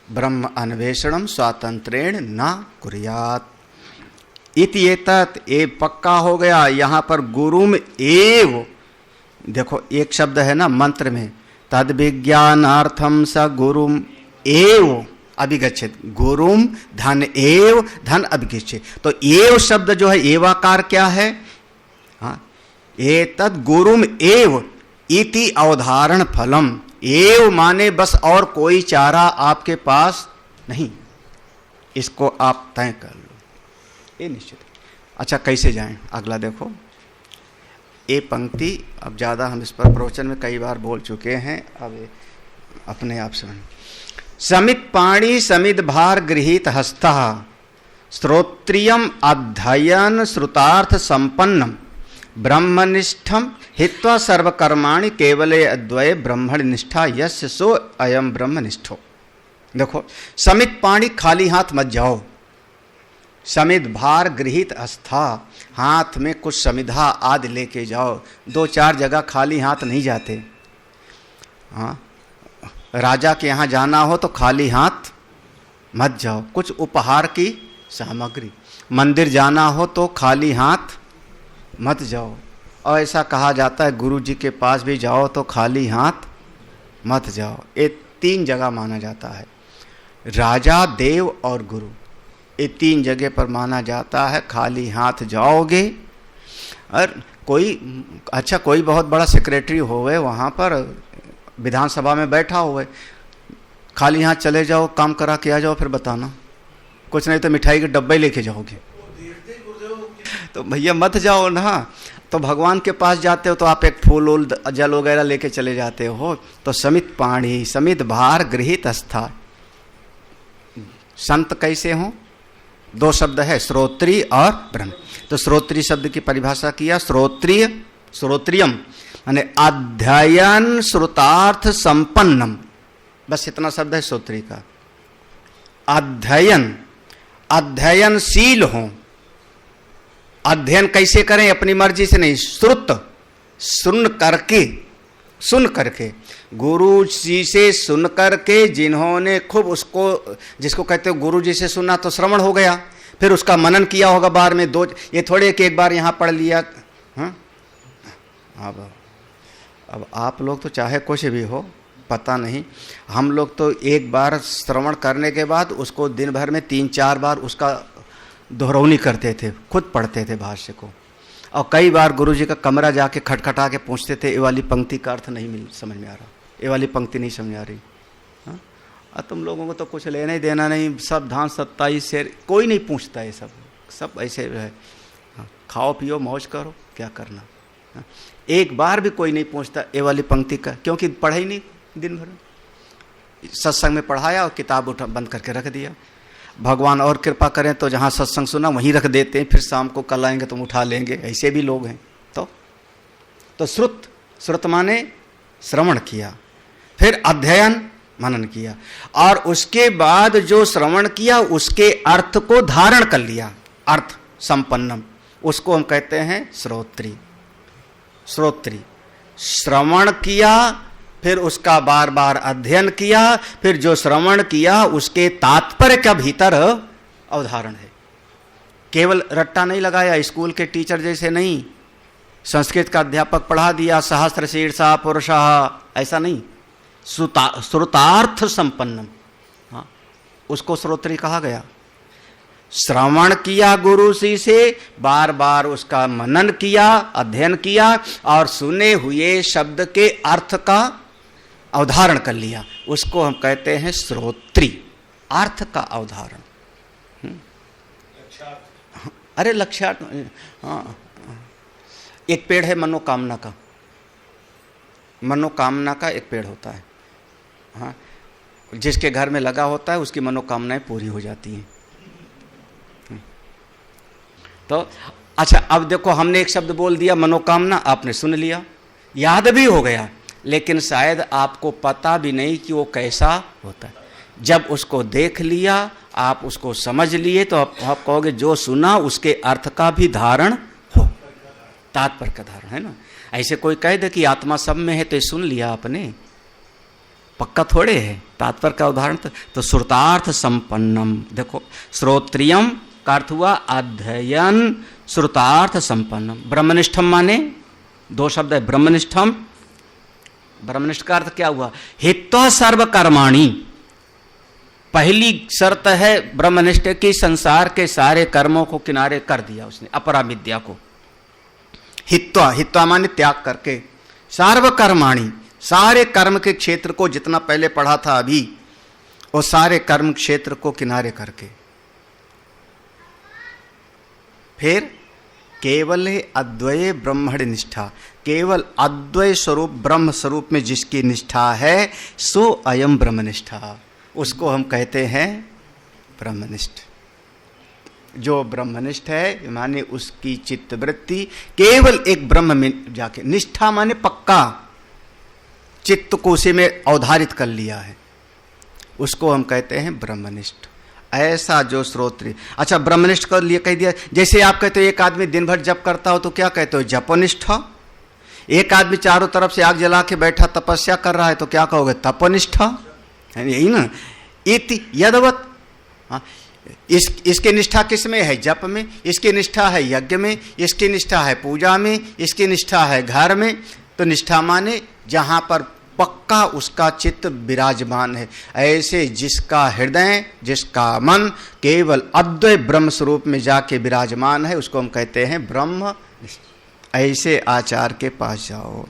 ब्रह्म अन्वेषणम स्वातंत्रेण न कुर्यात् इति एतत्, ये पक्का हो गया। यहां पर गुरुम एव, देखो एक शब्द है ना मंत्र में, तद विज्ञानार्थम स गुरुम एव अभिगच्छेत, गुरुम धन एव धन अभिगच्छेत। तो एव शब्द जो है, एवाकार क्या है? हाँ, एतत् गुरुम एव इति अवधारण फलम। एव माने बस, और कोई चारा आपके पास नहीं, इसको आप तय कर लो, ये निश्चित। अच्छा, कैसे जाएं? अगला देखो, ये पंक्ति अब ज़्यादा हम इस पर प्रवचन में कई बार बोल चुके हैं, अब अपने आप समझ। समित पाणी समित भार गृहीत हस्तः श्रोत्रियम अध्ययन श्रुतार्थ संपन्नम ब्रह्मनिष्ठम हित्वा सर्वकर्माणि केवले अद्वय ब्रह्मण निष्ठा यस्य सो अयम ब्रह्मनिष्ठो। देखो, समित पाणी, खाली हाथ मत जाओ। समित भार गृहीत अस्था, हाथ में कुछ समिधा आदि लेके जाओ। 2-4 जगह खाली हाथ नहीं जाते। हाँ, राजा के यहाँ जाना हो तो खाली हाथ मत जाओ, कुछ उपहार की सामग्री। मंदिर जाना हो तो खाली हाथ मत जाओ। और ऐसा कहा जाता है, गुरु जी के पास भी जाओ तो खाली हाथ मत जाओ। ये 3 जगह माना जाता है, राजा, देव और गुरु, ये 3 जगह पर माना जाता है खाली हाथ जाओगे। और कोई बहुत बड़ा सेक्रेटरी होवे, वहाँ पर विधानसभा में बैठा हुए, खाली हाथ चले जाओ, काम करा के आ जाओ, फिर बताना। कुछ नहीं तो मिठाई के डब्बे लेके जाओगे। तो भैया मत जाओ ना। तो भगवान के पास जाते हो तो आप एक फूल जल वगैरह लेके चले जाते हो। तो समित पाणी समित भार गृहीत अस्था। संत कैसे हो? 2 शब्द है, श्रोत्री और ब्रह्म। तो श्रोत्री शब्द की परिभाषा किया, श्रोत्रिय, श्रोत्रियम माने अध्ययन श्रुतार्थ संपन्नम, बस इतना शब्द है श्रोत्री का। अध्ययन, अध्ययनशील हो। अध्ययन कैसे करें? अपनी मर्जी से नहीं, श्रुत, सुन करके गुरु जी से सुन करके, जिन्होंने खूब उसको, जिसको कहते हो गुरु जी से सुना तो श्रवण हो गया, फिर उसका मनन किया होगा बार में। ये थोड़े कि एक बार यहाँ पढ़ लिया। हाँ, अब आप लोग तो चाहे कुछ भी हो, पता नहीं, हम लोग तो एक बार श्रवण करने के बाद उसको दिन भर में 3-4 बार उसका दोहरौनी करते थे, खुद पढ़ते थे भाष्य को। और कई बार गुरुजी का कमरा जाके खटखटा के पूछते थे, ये वाली पंक्ति का अर्थ नहीं समझ में आ रहा, ये वाली पंक्ति नहीं समझ आ रही। हाँ, और तुम लोगों को तो कुछ लेना ही देना नहीं, सब धान 27 शेर, कोई नहीं पूछता है, सब ऐसे है। हाँ, खाओ पियो मौज करो, क्या करना। हाँ, एक बार भी कोई नहीं पूछता ये वाली पंक्ति का, क्योंकि पढ़ा ही नहीं दिन भर। सत्संग में पढ़ाया और किताब उठा बंद करके रख दिया। भगवान और कृपा करें तो जहाँ सत्संग सुना वहीं रख देते हैं, फिर शाम को कल आएंगे तुम उठा लेंगे, ऐसे भी लोग हैं। तो श्रुत माने श्रवण किया, फिर अध्ययन मनन किया, और उसके बाद जो श्रवण किया उसके अर्थ को धारण कर लिया, अर्थ संपन्नम, उसको हम कहते हैं श्रोत्री। श्रवण किया, फिर उसका बार बार अध्ययन किया, फिर जो श्रवण किया उसके तात्पर्य का भीतर अवधारण है। केवल रट्टा नहीं लगाया, स्कूल के टीचर जैसे नहीं, संस्कृत का अध्यापक पढ़ा दिया सहस्त्र शीर्षा पुरुषः, ऐसा नहीं। श्रुतार्थ संपन्नम, हाँ, उसको श्रोत्री कहा गया। श्रवण किया गुरु से, बार बार उसका मनन किया, अध्ययन किया, और सुने हुए शब्द के अर्थ का अवधारण कर लिया, उसको हम कहते हैं श्रोत्री, अर्थ का अवधारण। अरे लक्ष्यार्थ, हाँ, एक पेड़ है मनोकामना का, मनोकामना का एक पेड़ होता है। हाँ, जिसके घर में लगा होता है उसकी मनोकामनाएं पूरी हो जाती हैं। तो अच्छा, अब देखो, हमने एक शब्द बोल दिया मनोकामना, आपने सुन लिया, याद भी हो गया, लेकिन शायद आपको पता भी नहीं कि वो कैसा होता है। जब उसको देख लिया, आप उसको समझ लिए, तो आप कहोगे जो सुना उसके अर्थ का भी धारण हो, तात्पर्य का धारण, है ना। ऐसे कोई कह दे कि आत्मा सब में है तो सुन लिया आपने, पक्का थोड़े है, तात्पर्य का उदाहरण। तो श्रुतार्थ संपन्नम, देखो श्रोत्रियम का अर्थ हुआ अध्ययन, श्रुतार्थ संपन्नम। ब्रह्मनिष्ठम माने दो शब्द है, ब्रह्मनिष्ठम, ब्रह्मनिष्ठ का अर्थ क्या हुआ, हित्वा सर्व कर्माणि। पहली शर्त है ब्रह्मनिष्ठ की, संसार के सारे कर्मों को किनारे कर दिया उसने, अपरा विद्या को। हित्वा माने त्याग करके, सर्व कर्माणि, सारे कर्म के क्षेत्र को, जितना पहले पढ़ा था अभी, वो सारे कर्म क्षेत्र को किनारे करके, फिर केवल अद्वय ब्रह्मण निष्ठा, केवल अद्वय स्वरूप ब्रह्म स्वरूप में जिसकी निष्ठा है, सो अयम ब्रह्मनिष्ठा, उसको हम कहते हैं ब्रह्मनिष्ठ। जो ब्रह्मनिष्ठ है माने उसकी चित्तवृत्ति केवल एक ब्रह्म में जाके, निष्ठा माने पक्का, चित्त को उसी में अवधारित कर लिया है, उसको हम कहते हैं ब्रह्मनिष्ठ। ऐसा जो श्रोत्री, अच्छा ब्रह्मनिष्ठ कर लिए कह दिया। जैसे आप कहते हो एक आदमी दिन भर जप करता हो तो क्या कहते हो, जपनिष्ठ। एक आदमी चारों तरफ से आग जला के बैठा तपस्या कर रहा है तो क्या कहोगे, तपनिष्ठ, यही ना। इति यदवत, हाँ, इसकी निष्ठा किस में है, जप में, इसकी निष्ठा है यज्ञ में, इसकी निष्ठा है पूजा में, इसकी निष्ठा है घर में। तो निष्ठा माने जहाँ पर पक्का उसका चित्त विराजमान है। ऐसे जिसका हृदय, जिसका मन केवल अद्वैत ब्रह्म स्वरूप में जाके विराजमान है, उसको हम कहते हैं ब्रह्म। ऐसे आचार्य के पास जाओ।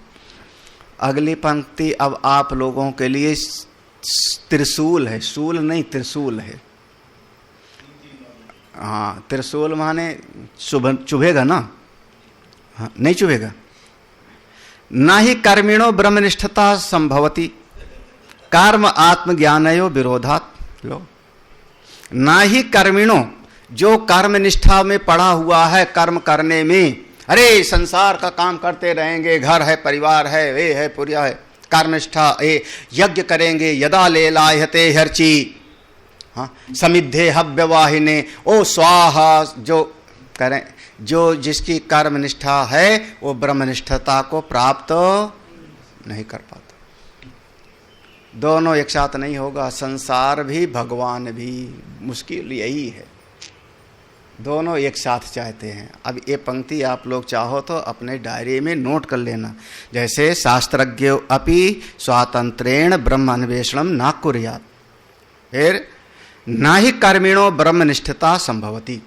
अगली पंक्ति अब आप लोगों के लिए त्रिशूल है, शूल नहीं त्रिशूल है। हाँ, त्रिशूल माने चुभेगा ना, हाँ, नहीं चुभेगा। ना ही कर्मिणो ब्रह्मनिष्ठता संभवती, कर्म आत्मज्ञानयो विरोधात। लो, ना ही कर्मिणो, जो कर्म निष्ठा में पड़ा हुआ है, कर्म करने में, अरे संसार का काम करते रहेंगे, घर है, परिवार है, वे है, पूरा है, कर्मनिष्ठा, यज्ञ करेंगे, यदा ले लायते हर्ची, हाँ, समिद्धे हव्यवाहिने, ओ स्वाहा, जो करें, जो जिसकी कर्मनिष्ठा है वो ब्रह्मनिष्ठता को प्राप्त नहीं कर पाता। दोनों एक साथ नहीं होगा, संसार भी भगवान भी, मुश्किल यही है, दोनों एक साथ चाहते हैं। अब ये पंक्ति आप लोग चाहो तो अपने डायरी में नोट कर लेना। जैसे शास्त्रज्ञ अपि स्वातंत्रेण ब्रह्म अन्वेषणम न कुर्यात्, फिर ना ही कर्मिणो ब्रह्मनिष्ठता संभवती,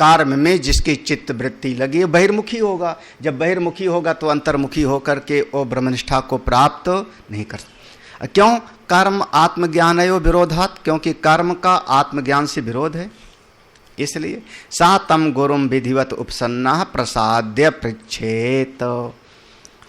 कार्य में जिसकी चित्त वृत्ति लगी है बहिर्मुखी होगा। जब बहिर्मुखी होगा तो अंतर्मुखी होकर के वो ब्रह्मनिष्ठा को प्राप्त नहीं कर सकता। क्यों? कर्म आत्मज्ञान है वो विरोधात, क्योंकि कर्म का आत्मज्ञान से विरोध है। इसलिए सा तम गुरुम विधिवत उपसन्ना प्रसाद्य पृच्छेत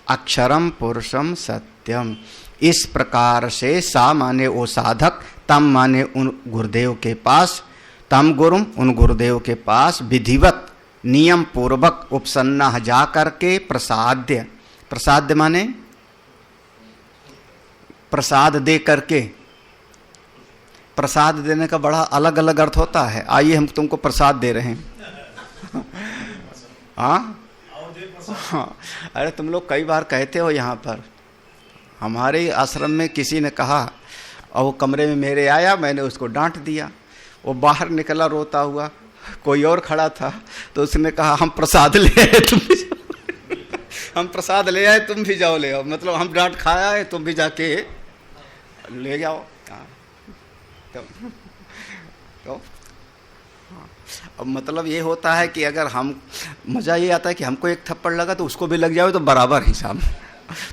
अक्षरम पुरुषम सत्यम। इस प्रकार से सा माने वो साधक, तम माने उन गुरुदेव के पास, तम गुरुम उन गुरुदेव के पास विधिवत नियम पूर्वक उपसन्ना जा करके प्रसाद्य, प्रसाद्य माने प्रसाद दे करके। प्रसाद देने का बड़ा अलग अलग अर्थ होता है। आइए हम तुमको प्रसाद दे रहे हैं। हाँ, अरे तुम लोग कई बार कहते हो यहाँ पर। हमारे आश्रम में किसी ने कहा और वो कमरे में मेरे आया, मैंने उसको डांट दिया। वो बाहर निकला रोता हुआ, कोई और खड़ा था तो उसने कहा हम प्रसाद ले आए तुम भी जाओ। हम प्रसाद ले आए तुम भी जाओ ले आओ, मतलब हम डांट खाया है तुम भी जाके ले जाओ। तो अब मतलब ये होता है कि अगर हम, मज़ा ये आता है कि हमको एक थप्पड़ लगा तो उसको भी लग जाए तो बराबर हिसाब।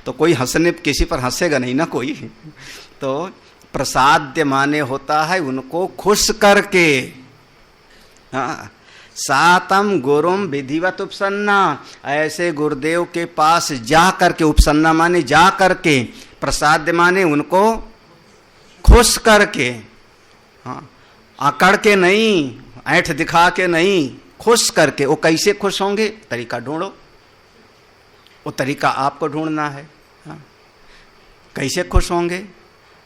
तो कोई हंसने, किसी पर हंसेगा नहीं ना कोई। तो प्रसाद्य माने होता है उनको खुश करके। हाँ, सातम गुरुम विधिवत उपसन्ना, ऐसे गुरुदेव के पास जा करके, उपसन्ना माने जा करके, प्रसाद्य माने उनको खुश करके। हाँ, आकड़ के नहीं, ऐठ दिखा के नहीं, खुश करके। वो कैसे खुश होंगे? तरीका ढूंढो, वो तरीका आपको ढूंढना है। हाँ, कैसे खुश होंगे?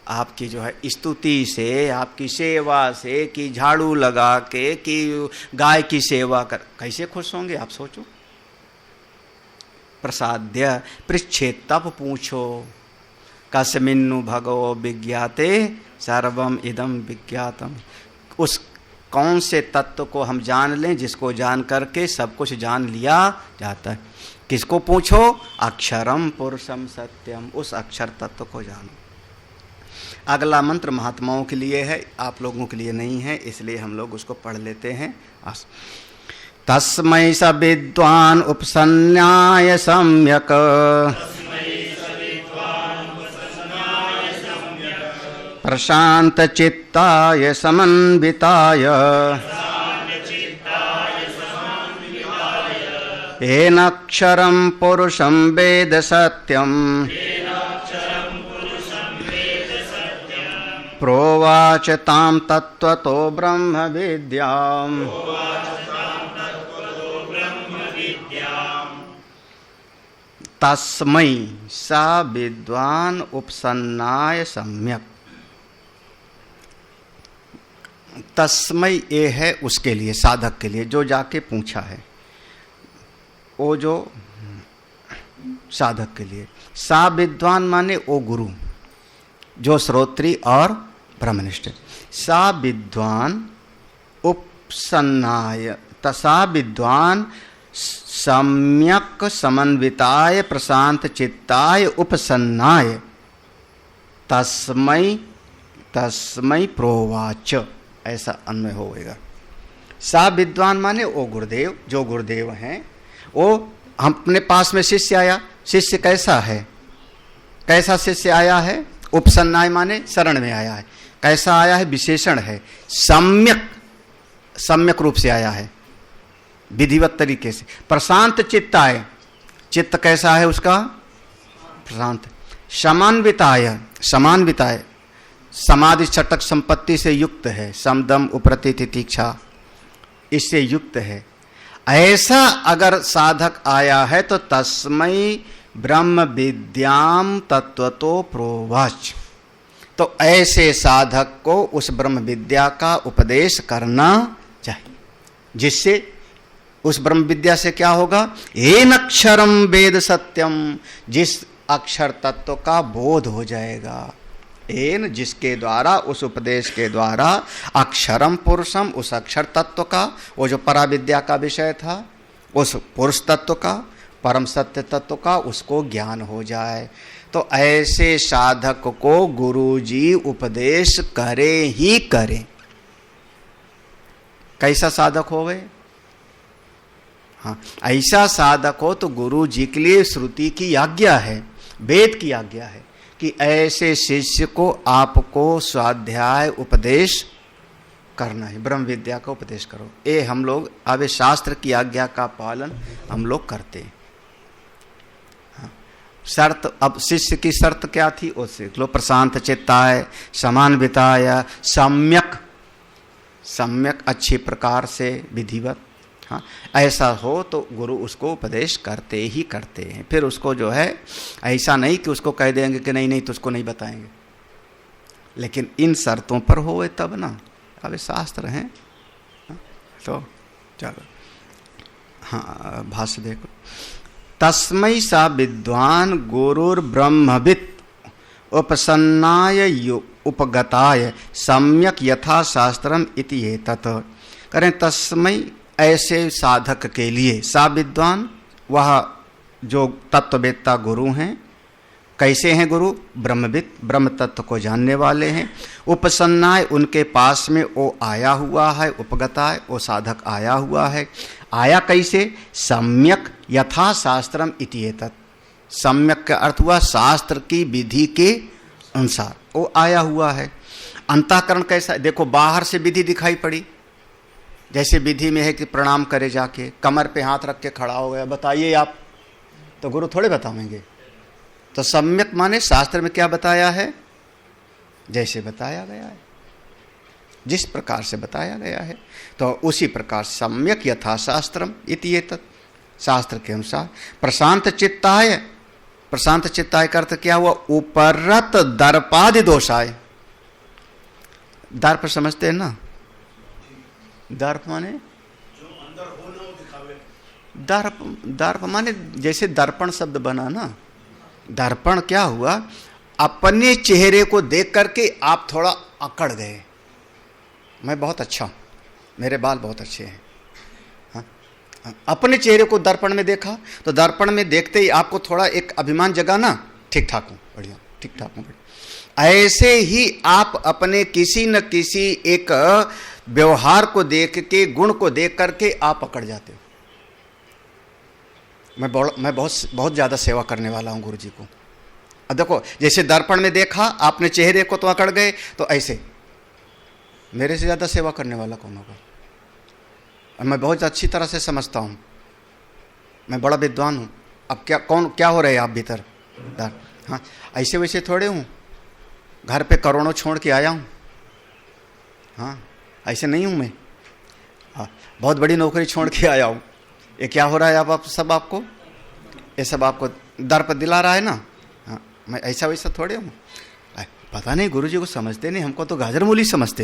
आपकी जो है स्तुति से, आपकी सेवा से, कि झाड़ू लगा के, कि गाय की सेवा कर, कैसे खुश होंगे आप सोचो। प्रसाद्य पृच्छे, तब पूछो, कस्मिन्नु भगवो विज्ञाते सर्वम इदम विज्ञातम। उस कौन से तत्व को हम जान लें जिसको जान करके सब कुछ जान लिया जाता है। किसको पूछो? अक्षरम पुरुषम सत्यम, उस अक्षर तत्व को जानो। अगला मंत्र महात्माओं के लिए है, आप लोगों के लिए नहीं है, इसलिए हम लोग उसको पढ़ लेते हैं। तस्मै स विद्वान उपसन्याय सम्यक प्रशांत चित्ताय समन्विताय येनाक्षरं पुरुषं वेद सत्यं प्रोवाच तां तत्त्वतो ब्रह्म विद्याम्। तस्मै सा विद्वान उपसन्नाय सम्यक। तस्मै ये है उसके लिए, साधक के लिए, जो जाके पूछा है, वो जो साधक के लिए। सा विद्वान माने वो गुरु जो श्रोत्री और ब्रह्मनिष्ठ। सा विद्वान उपसन्नाय, तसा विद्वान सम्यक समन्विताय प्रशांत चित्ताय उपसन्नाय तस्मै तस्मै प्रोवाच, ऐसा अन्वय होगा। सा विद्वान माने वो गुरुदेव, जो गुरुदेव हैं। वो हम अपने पास में शिष्य आया, शिष्य कैसा है? कैसा शिष्य आया है? उपसन्नाय माने शरण में आया है। कैसा आया है? विशेषण है, सम्यक, सम्यक रूप से आया है, विधिवत तरीके से। प्रशांत चित्ताय, चित्त कैसा है उसका? प्रशांत। समान्विताय, समान्विताय समाधि छटक संपत्ति से युक्त है, समदम उपरति तितिक्षा, इससे युक्त है। ऐसा अगर साधक आया है तो तस्मै ब्रह्म विद्याम तत्वतो प्रोवाच, तो ऐसे साधक को उस ब्रह्म विद्या का उपदेश करना चाहिए, जिससे उस ब्रह्म विद्या से क्या होगा? येन अक्षरम वेद सत्यम, जिस अक्षर तत्व का बोध हो जाएगा। एन, जिसके द्वारा, उस उपदेश के द्वारा, अक्षरम पुरुषम, उस अक्षर तत्व का, वो जो पराविद्या का विषय था, उस पुरुष तत्व का, परम सत्य तत्व का उसको ज्ञान हो जाए। तो ऐसे साधक को गुरुजी उपदेश करे ही करे। कैसा साधक हो गए? हाँ, ऐसा साधक हो तो गुरु जी के लिए श्रुति की आज्ञा है, वेद की आज्ञा है कि ऐसे शिष्य को आपको स्वाध्याय उपदेश करना है, ब्रह्म विद्या का उपदेश करो। ये हम लोग अब शास्त्र की आज्ञा का पालन हम लोग करते हैं। हाँ, शर्त, अब शिष्य की शर्त क्या थी वो सीख लो। प्रशांत चित्ताय, समान बिताय, सम्यक, सम्यक अच्छी प्रकार से विधिवत। हाँ, ऐसा हो तो गुरु उसको उपदेश करते ही करते हैं। फिर उसको जो है ऐसा नहीं कि उसको कह देंगे कि नहीं नहीं तुझको नहीं बताएंगे, लेकिन इन शर्तों पर हो तब ना। अब शास्त्र हैं। तो चलो, हाँ भाष्य देखो। तस्मै सा विद्वान गुरुर ब्रह्मवित् उपसन्नाय उपगताय सम्यक यथा शास्त्रम इति एतत्। करें तस्मै, ऐसे साधक के लिए, सा विद्वान वह जो तत्ववेत्ता गुरु हैं। कैसे हैं गुरु? ब्रह्मविद, ब्रह्म तत्व को जानने वाले हैं। उपसन्नाय, उनके पास में वो आया हुआ है। उपगताय, वो साधक आया हुआ है। आया कैसे? सम्यक यथा शास्त्रम इति एतत्। सम्यक का अर्थ हुआ शास्त्र की विधि के अनुसार वो आया हुआ है। अंतःकरण कैसा है? देखो, बाहर से विधि दिखाई पड़ी, जैसे विधि में है कि प्रणाम करे जाके, कमर पे हाथ रख के खड़ा हो गया, बताइए आप, तो गुरु थोड़े बताएंगे। तो सम्यक माने शास्त्र में क्या बताया है? जैसे बताया गया है, जिस प्रकार से बताया गया है, तो उसी प्रकार सम्यक यथा शास्त्रम इति एतत्, शास्त्र के अनुसार। प्रशांत चित्ताय, प्रशांत चित्ताय का अर्थ क्या हुआ? उपरत दर्पादि दोषाय। दर्प समझते हैं ना? दर्प माने जो अंदर हो ना दिखावे। दर्प, दर्प माने जैसे दर्पण शब्द बना ना, दर्पण क्या हुआ? अपने चेहरे को देख करके आप थोड़ा अकड़ गए, मैं बहुत अच्छा, मेरे बाल बहुत अच्छे हैं। हाँ? अपने चेहरे को दर्पण में देखा तो दर्पण में देखते ही आपको थोड़ा एक अभिमान जगा ना, ठीक ठाक हूँ, बढ़िया, ठीक ठाक हूँ, बढ़िया। ऐसे ही आप अपने किसी न किसी एक व्यवहार को देख के, गुण को देख करके आप पकड़ जाते हो। मैं बहुत ज़्यादा सेवा करने वाला हूँ गुरु जी को। अब देखो, जैसे दर्पण में देखा आपने चेहरे को तो अकड़ गए, तो ऐसे मेरे से ज़्यादा सेवा करने वाला कौन होगा? और मैं बहुत अच्छी तरह से समझता हूँ, मैं बड़ा विद्वान हूँ। अब क्या हो रहे हैं आप भीतर? हाँ, ऐसे वैसे थोड़े हूँ, घर पे करोड़ों छोड़ के आया हूँ। हाँ, ऐसे नहीं हूँ मैं। हाँ, बहुत बड़ी नौकरी छोड़ के आया हूँ। ये क्या हो रहा है आप सब? आपको ये सब आपको दर्प दिला रहा है ना। हाँ, मैं ऐसा वैसा थोड़े हूँ। पता नहीं, गुरु जी को समझते नहीं, हमको तो गाजर मूली समझते।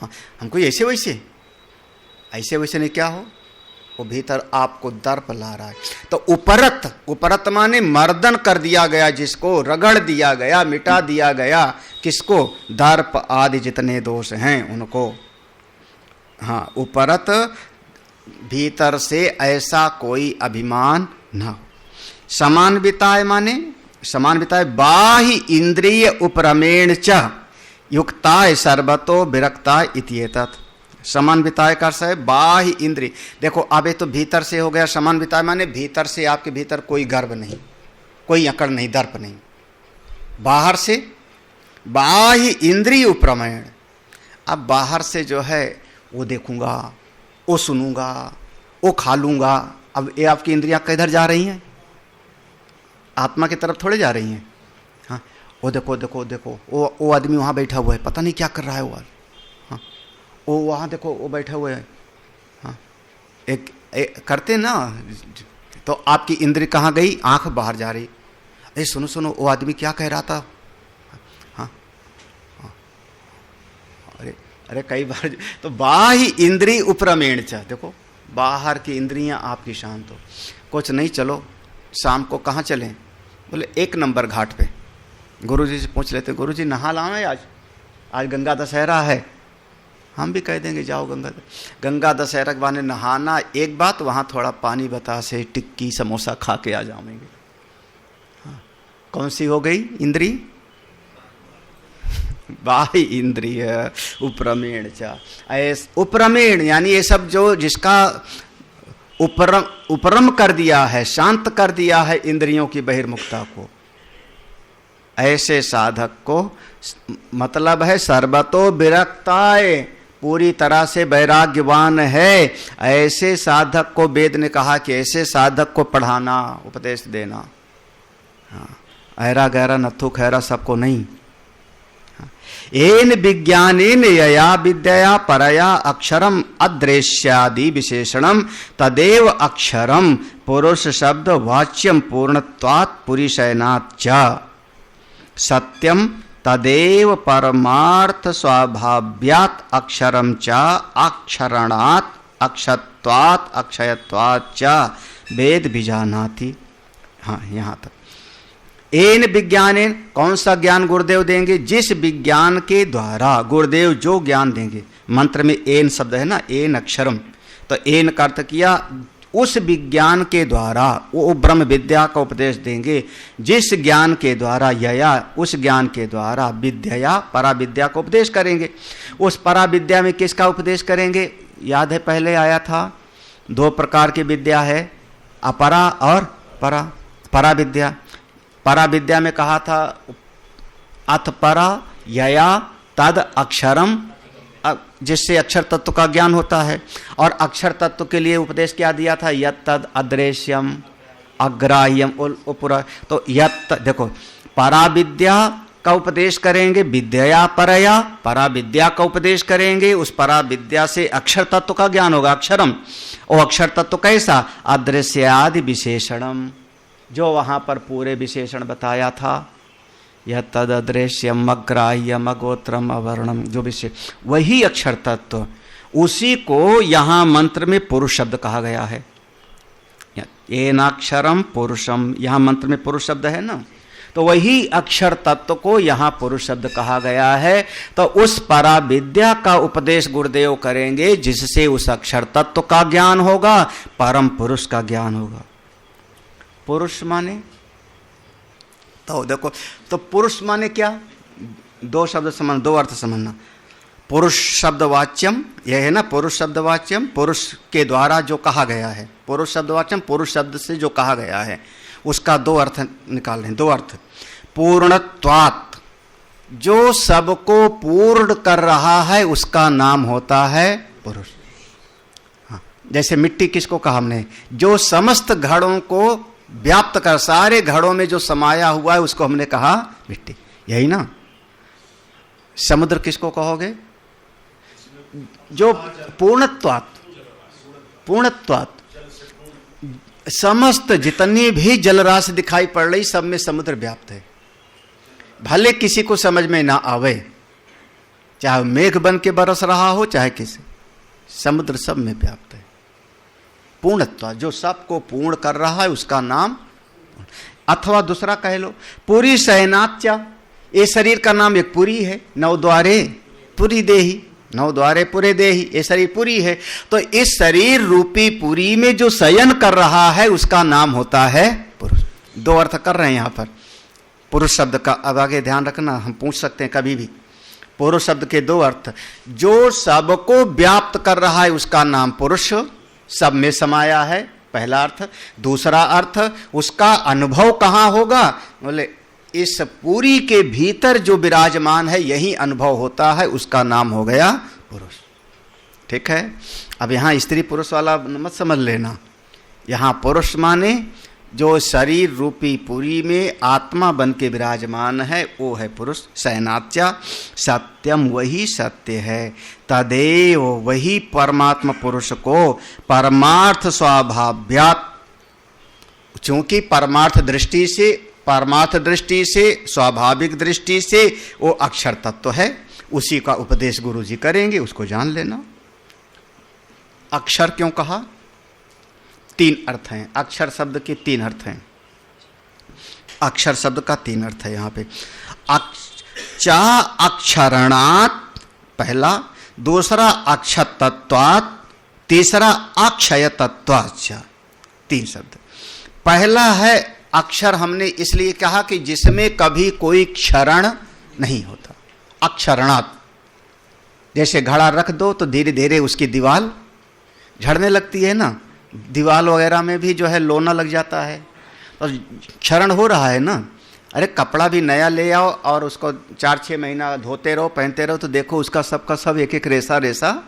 हाँ, हमको ऐसे वैसे नहीं, क्या हो? वो भीतर आपको दर्प ला रहा है। तो उपरत, उपरत माने मर्दन कर दिया गया, जिसको रगड़ दिया गया, मिटा दिया गया। किसको? दर्प आदि जितने दोष हैं उनको। हाँ, उपरत, भीतर से ऐसा कोई अभिमान ना हो। समान बिताए माने, समान बिताए बाहि इंद्रिय उपरमेण च युक्ताय सर्वतो विरक्ताय इति एतत्। समान बिताए का अर्थ है बाहि इंद्रिय। देखो, अब ये तो भीतर से हो गया। समान बिताए माने भीतर से, आपके भीतर कोई गर्व नहीं, कोई अकड़ नहीं, दर्प नहीं। बाहर से बाहि इंद्रिय उपरमेण। अब बाहर से जो है वो देखूंगा, वो सुनूंगा, वो खा लूंगा। अब ये आपकी इंद्रियां किधर जा रही हैं? आत्मा की तरफ थोड़े जा रही हैं। हाँ, वो देखो देखो देखो, वो आदमी वहाँ बैठा हुआ है, पता नहीं क्या कर रहा है वो। हाँ, वो वहाँ देखो, वो बैठे हुए हैं। हाँ, एक करते ना, तो आपकी इंद्रिय कहाँ गई? आंख बाहर जा रही। अरे सुनो सुनो, वो आदमी क्या कह रहा था? हाँ, अरे कई बार तो बाहि इंद्रिय उपरमेण च। देखो, बाहर की इंद्रियां आपकी शांत हो। कुछ नहीं, चलो शाम को कहाँ चलें? बोले 1 नंबर घाट पे। गुरुजी से पूछ लेते, गुरुजी नहा लाएं आज गंगा दशहरा है। हम भी कह देंगे जाओ गंगा दशहरा के बहाने नहाना एक बात, वहाँ थोड़ा पानी बतासे, टिक्की समोसा खा के आ जाएंगे। हाँ, कौन सी हो गई इंद्री? बाहि इंद्रिय उपरमेण च। उपरमेण यानी ये सब जो जिसका उपरम कर दिया है, शांत कर दिया है इंद्रियों की बहिर्मुखता को। ऐसे साधक को मतलब है सर्वतो विरक्ताय, पूरी तरह से वैराग्यवान है। ऐसे साधक को वेद ने कहा कि ऐसे साधक को पढ़ाना, उपदेश देना। हाँ, ऐरा गहरा नथु खैरा सबको नहीं। एन विज्ञानेन यया विद्या परया अक्षरम अदृश्यादि विशेषणम तदेव अक्षरम पुरुष शब्द वाच्यम पूर्णत्वात् पुरीशयनात् च सत्यम तदेव परमार्थ स्वभाव्यात् अक्षरम च अक्षरणात् अक्षत्वात् अक्षयत्वात् च वेद विजानाति। हाँ, यहाँ तक। एन विज्ञानेन, कौन सा ज्ञान गुरुदेव देंगे? जिस विज्ञान के द्वारा गुरुदेव जो ज्ञान देंगे। मंत्र में एन शब्द है ना, एन अक्षरम, तो एन का अर्थ किया उस विज्ञान के द्वारा वो ब्रह्म विद्या का उपदेश देंगे। जिस ज्ञान के द्वारा, यया उस ज्ञान के द्वारा, विद्या परा विद्या का उपदेश करेंगे। उस परा विद्या में किसका उपदेश करेंगे? याद है पहले आया था, दो प्रकार की विद्या है, अपरा और परा। परा विद्या, परा विद्या में कहा था अथ परा यया तद अक्षरम, जिससे अक्षर तत्व का ज्ञान होता है। और अक्षर तत्व के लिए उपदेश क्या दिया था? यत् तद अदृश्यम अग्राह्यम उपरा। तो यत्, देखो परा विद्या का उपदेश करेंगे, विद्या परया, परा विद्या का उपदेश करेंगे। उस परा विद्या से अक्षर तत्व का ज्ञान होगा, अक्षरम। और अक्षर तत्व कैसा? अदृश्यादि विशेषणम, जो वहां पर पूरे विशेषण बताया था, यह तद अदृश्यम अग्राह्यम अगोत्रम अवर्णम, जो विशेष, वही अक्षर तत्व, उसी को यहाँ मंत्र में पुरुष शब्द कहा गया है। एनाक्षरम पुरुषम, यहाँ मंत्र में पुरुष शब्द है ना, तो वही अक्षर तत्व को यहाँ पुरुष शब्द कहा गया है। तो उस परा विद्या का उपदेश गुरुदेव करेंगे, जिससे उस अक्षर तत्व का ज्ञान होगा, परम पुरुष का ज्ञान होगा। पुरुष माने तो देखो, तो पुरुष माने क्या? दो शब्द समझ, दो अर्थ समझना। पुरुष शब्द वाच्यम, यह है ना पुरुष शब्द वाच्यम, पुरुष के द्वारा जो कहा गया है। पुरुष शब्द वाच्यम, पुरुष शब्द से जो कहा गया है, उसका दो अर्थ निकाल रहे हैं, दो अर्थ। पूर्णत्वात्, जो सबको पूर्ण कर रहा है उसका नाम होता है पुरुष। हाँ, जैसे मिट्टी किसको कहा हमने? जो समस्त घड़ों को व्याप्त कर, सारे घड़ों में जो समाया हुआ है उसको हमने कहा मिट्टी, यही ना। समुद्र किसको कहोगे? जो पूर्णत्वात्, पूर्णत्वात्, समस्त जितनी भी जलराशि दिखाई पड़ रही सब में समुद्र व्याप्त है। भले किसी को समझ में ना आवे, चाहे मेघ बन के बरस रहा हो, चाहे किसी, समुद्र सब में व्याप्त है। पूर्णत्व, जो सबको पूर्ण कर रहा है उसका नाम। अथवा दूसरा कह लो पुरी शयनाच्य, ये शरीर का नाम एक पुरी है। नौ द्वारे पुरी देही, नौ द्वारे पुरे देही, ये शरीर पुरी है। तो इस शरीर रूपी पुरी में जो शयन कर रहा है उसका नाम होता है पुरुष। दो अर्थ कर रहे हैं यहाँ पर पुरुष शब्द का। अब आगे ध्यान रखना, हम पूछ सकते हैं कभी भी। पुरुष शब्द के दो अर्थ, जो सबको व्याप्त कर रहा है उसका नाम पुरुष, सब में समाया है, पहला अर्थ। दूसरा अर्थ, उसका अनुभव कहाँ होगा? बोले इस पूरी के भीतर जो विराजमान है यही अनुभव होता है, उसका नाम हो गया पुरुष। ठीक है। अब यहाँ स्त्री पुरुष वाला मत समझ लेना। यहाँ पुरुष माने जो शरीर रूपी पुरी में आत्मा बन के विराजमान है वो है पुरुष। शयनाच्य, सत्यम, वही सत्य है। तदेव, वही परमात्मा पुरुष को परमार्थ स्वभाव्यात्, चूंकि परमार्थ दृष्टि से स्वाभाविक दृष्टि से वो अक्षर तत्व है, उसी का उपदेश गुरु जी करेंगे, उसको जान लेना। अक्षर क्यों कहा? तीन अर्थ हैं। अक्षर शब्द के तीन अर्थ हैं। अक्षर शब्द का तीन अर्थ है यहाँ पे। चा अक्षरणात् पहला, दूसरा अक्षत तत्वात्, तीसरा अक्षय तत्वाच्च। तीन शब्द। पहला है अक्षर, हमने इसलिए कहा कि जिसमें कभी कोई क्षरण नहीं होता। अक्षरणात्, जैसे घड़ा रख दो तो धीरे धीरे उसकी दीवार झड़ने लगती है ना, दीवार वगैरह में भी जो है लोना लग जाता है, तो क्षरण हो रहा है ना। अरे कपड़ा भी नया ले आओ और उसको 4-6 महीना धोते रहो, पहनते रहो, तो देखो उसका सबका सब एक एक रेसा रेसा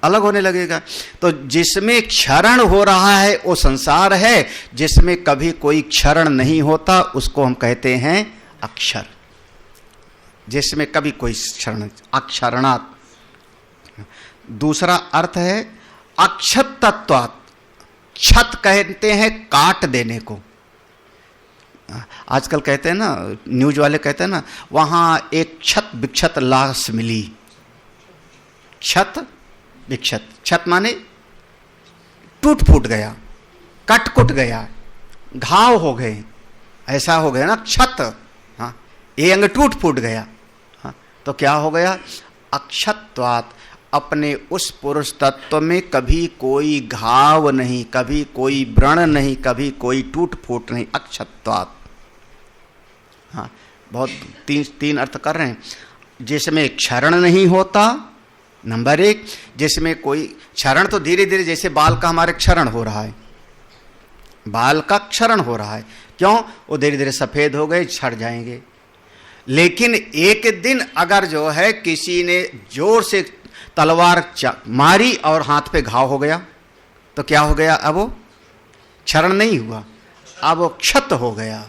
अलग होने लगेगा। तो जिसमें क्षरण हो रहा है वो संसार है, जिसमें कभी कोई क्षरण नहीं होता उसको हम कहते हैं अक्षर। जिसमें कभी कोई क्षरण, अक्षरणात्। दूसरा अर्थ है अक्षत तत्वात्। क्षत कहते हैं काट देने को। आजकल कहते हैं ना, न्यूज वाले कहते हैं ना, वहां एक क्षत विक्षत लाश मिली। क्षत विक्षत, क्षत माने टूट फूट गया, कट कुट गया, घाव हो गए, ऐसा हो गया ना क्षत। हाँ, ये अंग टूट फूट गया। हाँ, तो क्या हो गया? अक्षत्वात्। अपने उस पुरुष तत्व में कभी कोई घाव नहीं, कभी कोई व्रण नहीं, कभी कोई टूट फूट नहीं, अक्षत्वात्। हाँ, बहुत तीन अर्थ कर रहे हैं। जिसमें क्षरण नहीं होता, नंबर 1, जिसमें कोई क्षरण, तो धीरे धीरे जैसे बाल का हमारे क्षरण हो रहा है, बाल का क्षरण हो रहा है, क्यों? वो धीरे धीरे सफेद हो गए, झड़ जाएंगे। लेकिन एक दिन अगर जो है किसी ने जोर से तलवार मारी और हाथ पे घाव हो गया, तो क्या हो गया? अब वो क्षरण नहीं हुआ, अब वो क्षत हो गया,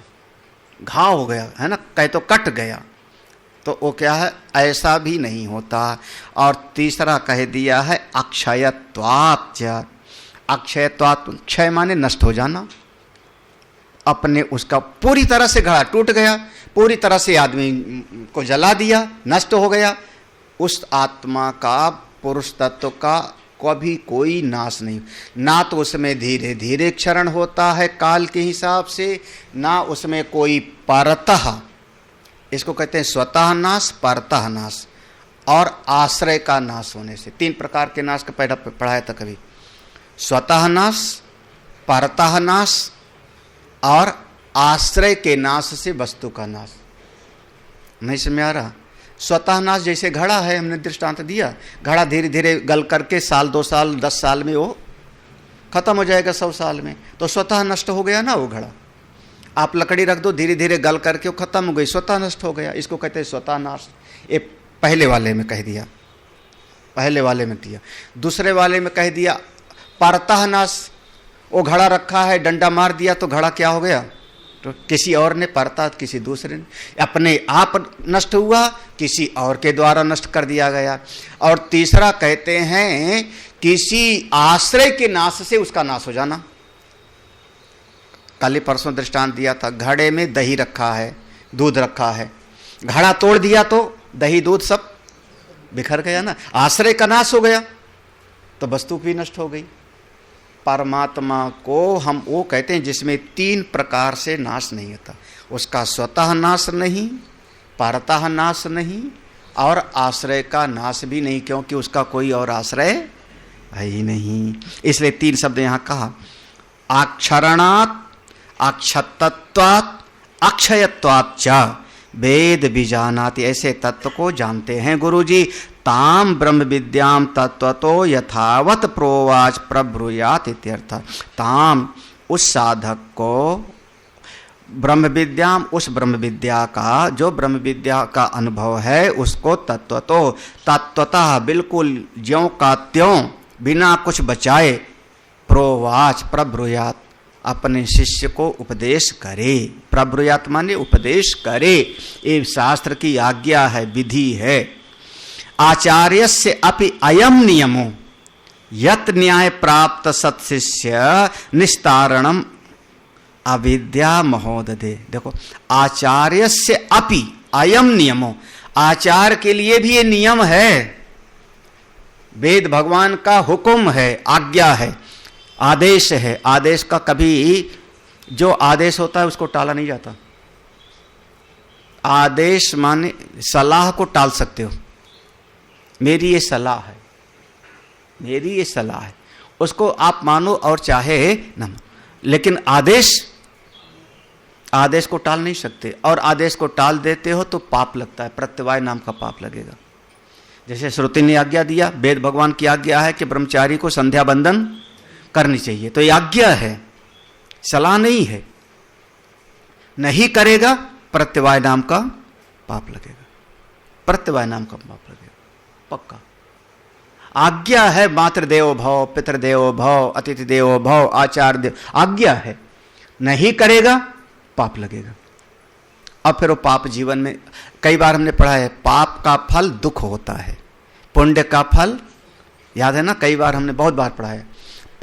घाव हो गया, है ना, कहे तो कट गया। तो वो क्या है? ऐसा भी नहीं होता। और तीसरा कह दिया है अक्षयत्वात्। अक्षयत्वात्, क्षय माने नष्ट हो जाना। अपने उसका पूरी तरह से घड़ा टूट गया, पूरी तरह से आदमी को जला दिया, नष्ट हो गया। उस आत्मा का, पुरुष तत्व का कभी कोई नाश नहीं। ना तो उसमें धीरे धीरे क्षरण होता है काल के हिसाब से, ना उसमें कोई परतः, इसको कहते हैं स्वतः नाश, परतः नाश और आश्रय का नाश होने से। 3 प्रकार के नाश का पढ़ाया था कभी। स्वतः नाश, परतः नाश और आश्रय के नाश से वस्तु का नाश। नहीं समझ आ रहा? स्वतः नाश जैसे घड़ा है, हमने दृष्टांत दिया, घड़ा धीरे धीरे गल करके साल 2 साल 10 साल में वो खत्म हो जाएगा, 100 साल में, तो स्वतः नष्ट हो गया ना वो घड़ा। आप लकड़ी रख दो, धीरे धीरे गल करके वो खत्म हो गई, स्वतः नष्ट हो गया। इसको कहते हैं स्वतः नाश। ये पहले वाले में कह दिया, पहले वाले में दिया। दूसरे वाले में कह दिया परतः नाश। वो घड़ा रखा है, डंडा मार दिया तो घड़ा क्या हो गया? तो किसी और ने परता, किसी दूसरे ने, अपने आप नष्ट हुआ, किसी और के द्वारा नष्ट कर दिया गया। और तीसरा कहते हैं किसी आश्रय के नाश से उसका नाश हो जाना। कल ही परसों दृष्टांत दिया था, घड़े में दही रखा है, दूध रखा है, घड़ा तोड़ दिया तो दही दूध सब बिखर गया ना, आश्रय का नाश हो गया, तो वस्तु भी नष्ट हो गई। परमात्मा को हम वो कहते हैं जिसमें 3 प्रकार से नाश नहीं होता। उसका स्वतः नाश नहीं, परतः नाश नहीं और आश्रय का नाश भी नहीं, क्योंकि उसका कोई और आश्रय है ही नहीं। इसलिए 3 शब्द यहाँ कहा, अक्षरणात्, अक्षतत्वात्, अक्षयत्वात् च वेद बीजानाति। ऐसे तत्व को जानते हैं गुरुजी। ताम ब्रह्म विद्याम तत्वतो यथावत प्रोवाच प्रब्रूयात इत्यर्थ। ताम, उस साधक को, ब्रह्म विद्याम, उस ब्रह्म विद्या का, जो ब्रह्म विद्या का अनुभव है उसको तत्वतो, तत्वतः बिल्कुल ज्यों का त्यों बिना कुछ बचाए, प्रोवाच प्रब्रूयात, अपने शिष्य को उपदेश करे। प्रब्रूयात माने उपदेश करे, ये शास्त्र की आज्ञा है, विधि है। आचार्यस्य अपि अयम नियमो यत न्याय प्राप्त सत्शिष्य निस्तारणम अविद्या महोदधे। देखो, आचार्यस्य अपि अयम नियमो, आचार्य के लिए भी ये नियम है, वेद भगवान का हुक्म है, आज्ञा है, आदेश है। आदेश का कभी, जो आदेश होता है उसको टाला नहीं जाता। आदेश माने सलाह को टाल सकते हो, मेरी ये सलाह है, मेरी ये सलाह है, उसको आप मानो और चाहे न, लेकिन आदेश को टाल नहीं सकते। और आदेश को टाल देते हो तो पाप लगता है, प्रत्यवाय नाम का पाप लगेगा। जैसे श्रुति ने आज्ञा दिया, वेद भगवान की आज्ञा है कि ब्रह्मचारी को संध्या बंदन करनी चाहिए। तो ये आज्ञा है, सलाह नहीं है। नहीं करेगा प्रत्यवाय नाम का पाप लगेगा, प्रत्यवाय नाम का पाप लगेगा पक्का। आज्ञा है, मातृदेवो भव, पितृदेवो भव, अतिथि देवो भव, आचार्य देव, आज्ञा है। नहीं करेगा पाप लगेगा। अब फिर वो पाप जीवन में, कई बार हमने पढ़ा है, पाप का फल दुख होता है, पुण्य का फल, याद है ना, कई बार हमने बहुत बार पढ़ा है,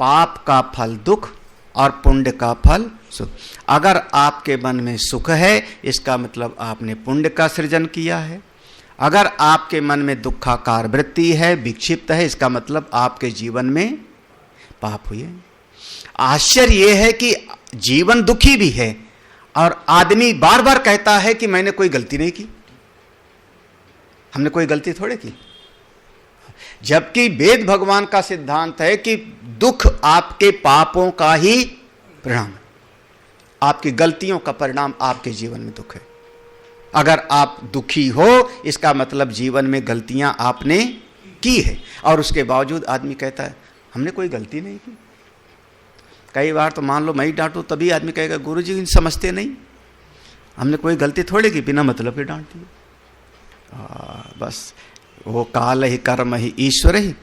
पाप का फल दुख और पुण्य का फल सुख। अगर आपके मन में सुख है, इसका मतलब आपने पुण्य का सृजन किया है। अगर आपके मन में दुखाकार वृत्ति है, विक्षिप्त है, इसका मतलब आपके जीवन में पाप हुए। आश्चर्य यह है कि जीवन दुखी भी है और आदमी बार बार कहता है कि मैंने कोई गलती नहीं की, हमने कोई गलती थोड़े की। जबकि वेद भगवान का सिद्धांत है कि दुख आपके पापों का ही परिणाम है, आपकी गलतियों का परिणाम आपके जीवन में दुख है। अगर आप दुखी हो, इसका मतलब जीवन में गलतियां आपने की है, और उसके बावजूद आदमी कहता है हमने कोई गलती नहीं की। कई बार तो मान लो मैं ही डांटूं, तभी आदमी कहेगा गुरुजी समझते नहीं, हमने कोई गलती थोड़ी की, बिना मतलब के डांट दिया। बस वो काल ही कर्म ही ईश्वर ही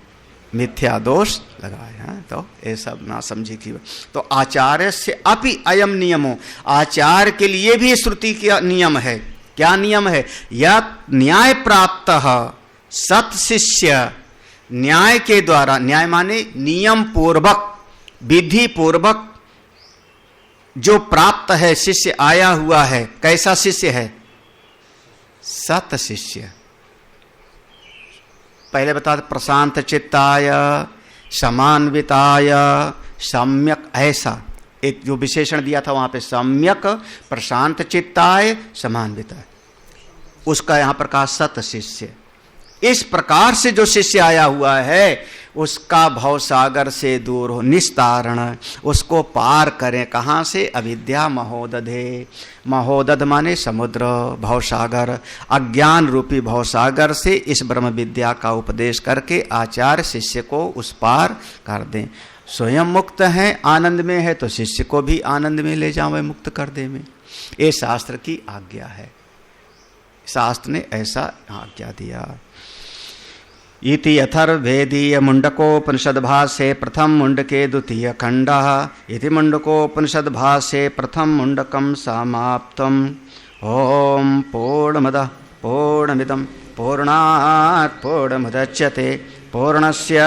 मिथ्या दोष लगाए हैं, तो ये सब ना समझी की। तो आचार्य से अपि अयम नियमो, आचार्य के लिए भी श्रुति का नियम है। क्या नियम है? या न्याय प्राप्त सत शिष्य, न्याय के द्वारा, न्याय माने नियम पूर्वक, विधि पूर्वक जो प्राप्त है, शिष्य आया हुआ है। कैसा शिष्य है? सत शिष्य। पहले बता दे, प्रशांत चित्ताय, समान्विताय, सम्यक, ऐसा एक जो विशेषण दिया था वहां पे, सम्यक, प्रशांत चित्ताय, समान्विताय, उसका यहां पर कहा सत शिष्य। इस प्रकार से जो शिष्य आया हुआ है, उसका भव सागर से दूर हो, निस्तारण, उसको पार करें। कहाँ से? अविद्या महोदधे, महोदध माने समुद्र, भव सागर, अज्ञान रूपी भव सागर से इस ब्रह्म विद्या का उपदेश करके आचार्य शिष्य को उस पार कर दें। स्वयं मुक्त हैं, आनंद में है, तो शिष्य को भी आनंद में ले जावे, मुक्त कर दे में। ये शास्त्र की आज्ञा है, शास्त्र ने ऐसा आज्ञा दिया। इति अथर्ववेदीय मुंडकोपनिषद भाष्ये प्रथम मुंडके द्वितीय खंडः, इति मुंडकोपनिषद भाष्ये प्रथम मुंडकं समाप्तम्। ओम पूर्णमदः पूर्णमिदं पूर्णात् पूर्णमुदच्यते पूर्णस्य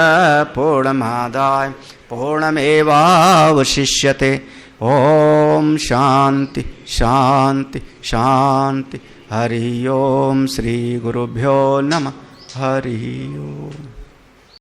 पूर्णमादाय पूर्णमेवावशिष्यते। ओम शांति शांति शांति। हरि ओम। श्री गुरुभ्यो नमः। हरि ओम।